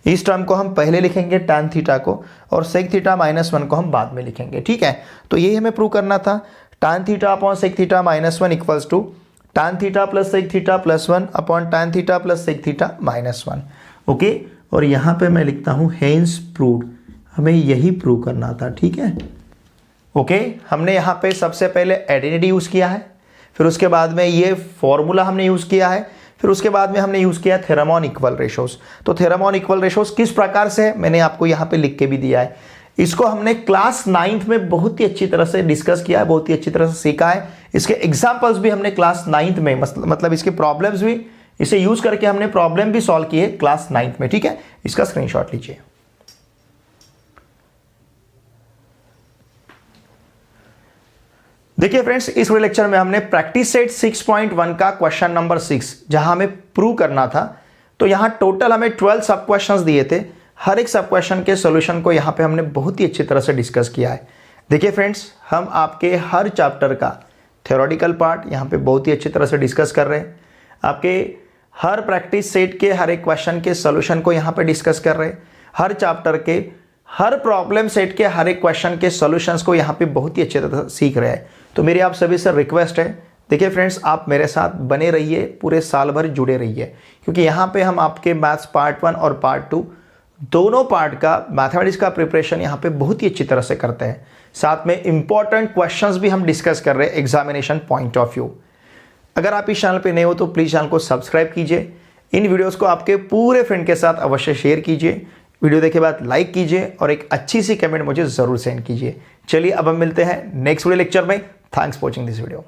इस टर्म को हम पहले लिखेंगे टैन थीटा को, और सेक थीटा माइनस 1 को हम बाद में लिखेंगे, ठीक है। तो यही हमें प्रूव करना था, tan theta upon sec theta minus 1 equals to tan theta plus sec theta plus 1 upon tan theta plus sec theta minus 1, okay. और यहाँ पे मैं लिखता हूँ हेंस प्रूव्ड, हमें यही प्रूव करना था, ठीक है, ओके। हमने यहाँ पे सबसे पहले आइडेंटिटी यूज़ किया है, फिर उसके बाद में ये फॉर्मूला हमने यूज़ किया है, फिर उसके बाद में हमने यूज़ किया थ्योरम ऑन इक्वल रेशोज। तो थ्योरम ऑन इक्वल रेशोज किस प्रकार से मैंने आपको यहाँ पे लिख के भी दिया है। इसको हमने क्लास 9th में बहुत ही अच्छी तरह से डिस्कस किया है, बहुत ही अच्छी तरह से सीखा है। इसके एग्जाम्पल्स भी हमने क्लास 9th में, मतलब इसके प्रॉब्लम्स भी, इसे यूज करके हमने प्रॉब्लम भी सॉल्व किए क्लास 9th में, ठीक है। इसका स्क्रीनशॉट लीजिए। देखिए फ्रेंड्स, इस वीडियो लेक्चर में हमने प्रैक्टिस सेट 6.1 का क्वेश्चन नंबर 6 जहां हमें प्रूव करना था, तो यहां टोटल हमें 12 सब क्वेश्चंस दिए थे। हर एक सब क्वेश्चन के सॉल्यूशन को यहां पे हमने बहुत ही अच्छी तरह से डिस्कस किया है। देखिए फ्रेंड्स, हम आपके हर चैप्टर का थ्योरेटिकल पार्ट यहां पे बहुत ही अच्छी तरह से डिस्कस कर रहे हैं। आपके हर प्रैक्टिस सेट के हर एक क्वेश्चन के सॉल्यूशन को यहां पे डिस्कस कर रहे हैं। हर चैप्टर के हर प्रॉब्लम सेट के हर एक क्वेश्चन के सॉल्यूशंस को यहाँ पे बहुत ही अच्छी तरह से सीख रहे हैं। तो मेरी आप सभी से रिक्वेस्ट है, देखिए फ्रेंड्स, आप मेरे साथ बने रहिए, पूरे साल भर जुड़े रहिए, क्योंकि यहाँ पे हम आपके मैथ्स पार्ट 1 और पार्ट 2 दोनों पार्ट का मैथमेटिक्स का प्रिपरेशन यहाँ पे बहुत ही अच्छी तरह से करते हैं। साथ में इंपॉर्टेंट क्वेश्चंस भी हम डिस्कस कर रहे हैं एग्जामिनेशन पॉइंट ऑफ व्यू। अगर आप इस चैनल पे नए हो तो प्लीज़ चैनल को सब्सक्राइब कीजिए, इन वीडियोज़ को आपके पूरे फ्रेंड के साथ अवश्य शेयर कीजिए, वीडियो देखे बाद लाइक कीजिए और एक अच्छी सी कमेंट मुझे ज़रूर सेंड कीजिए। चलिए अब हम मिलते हैं नेक्स्ट वीडियो लेक्चर में। Thanks for watching this video.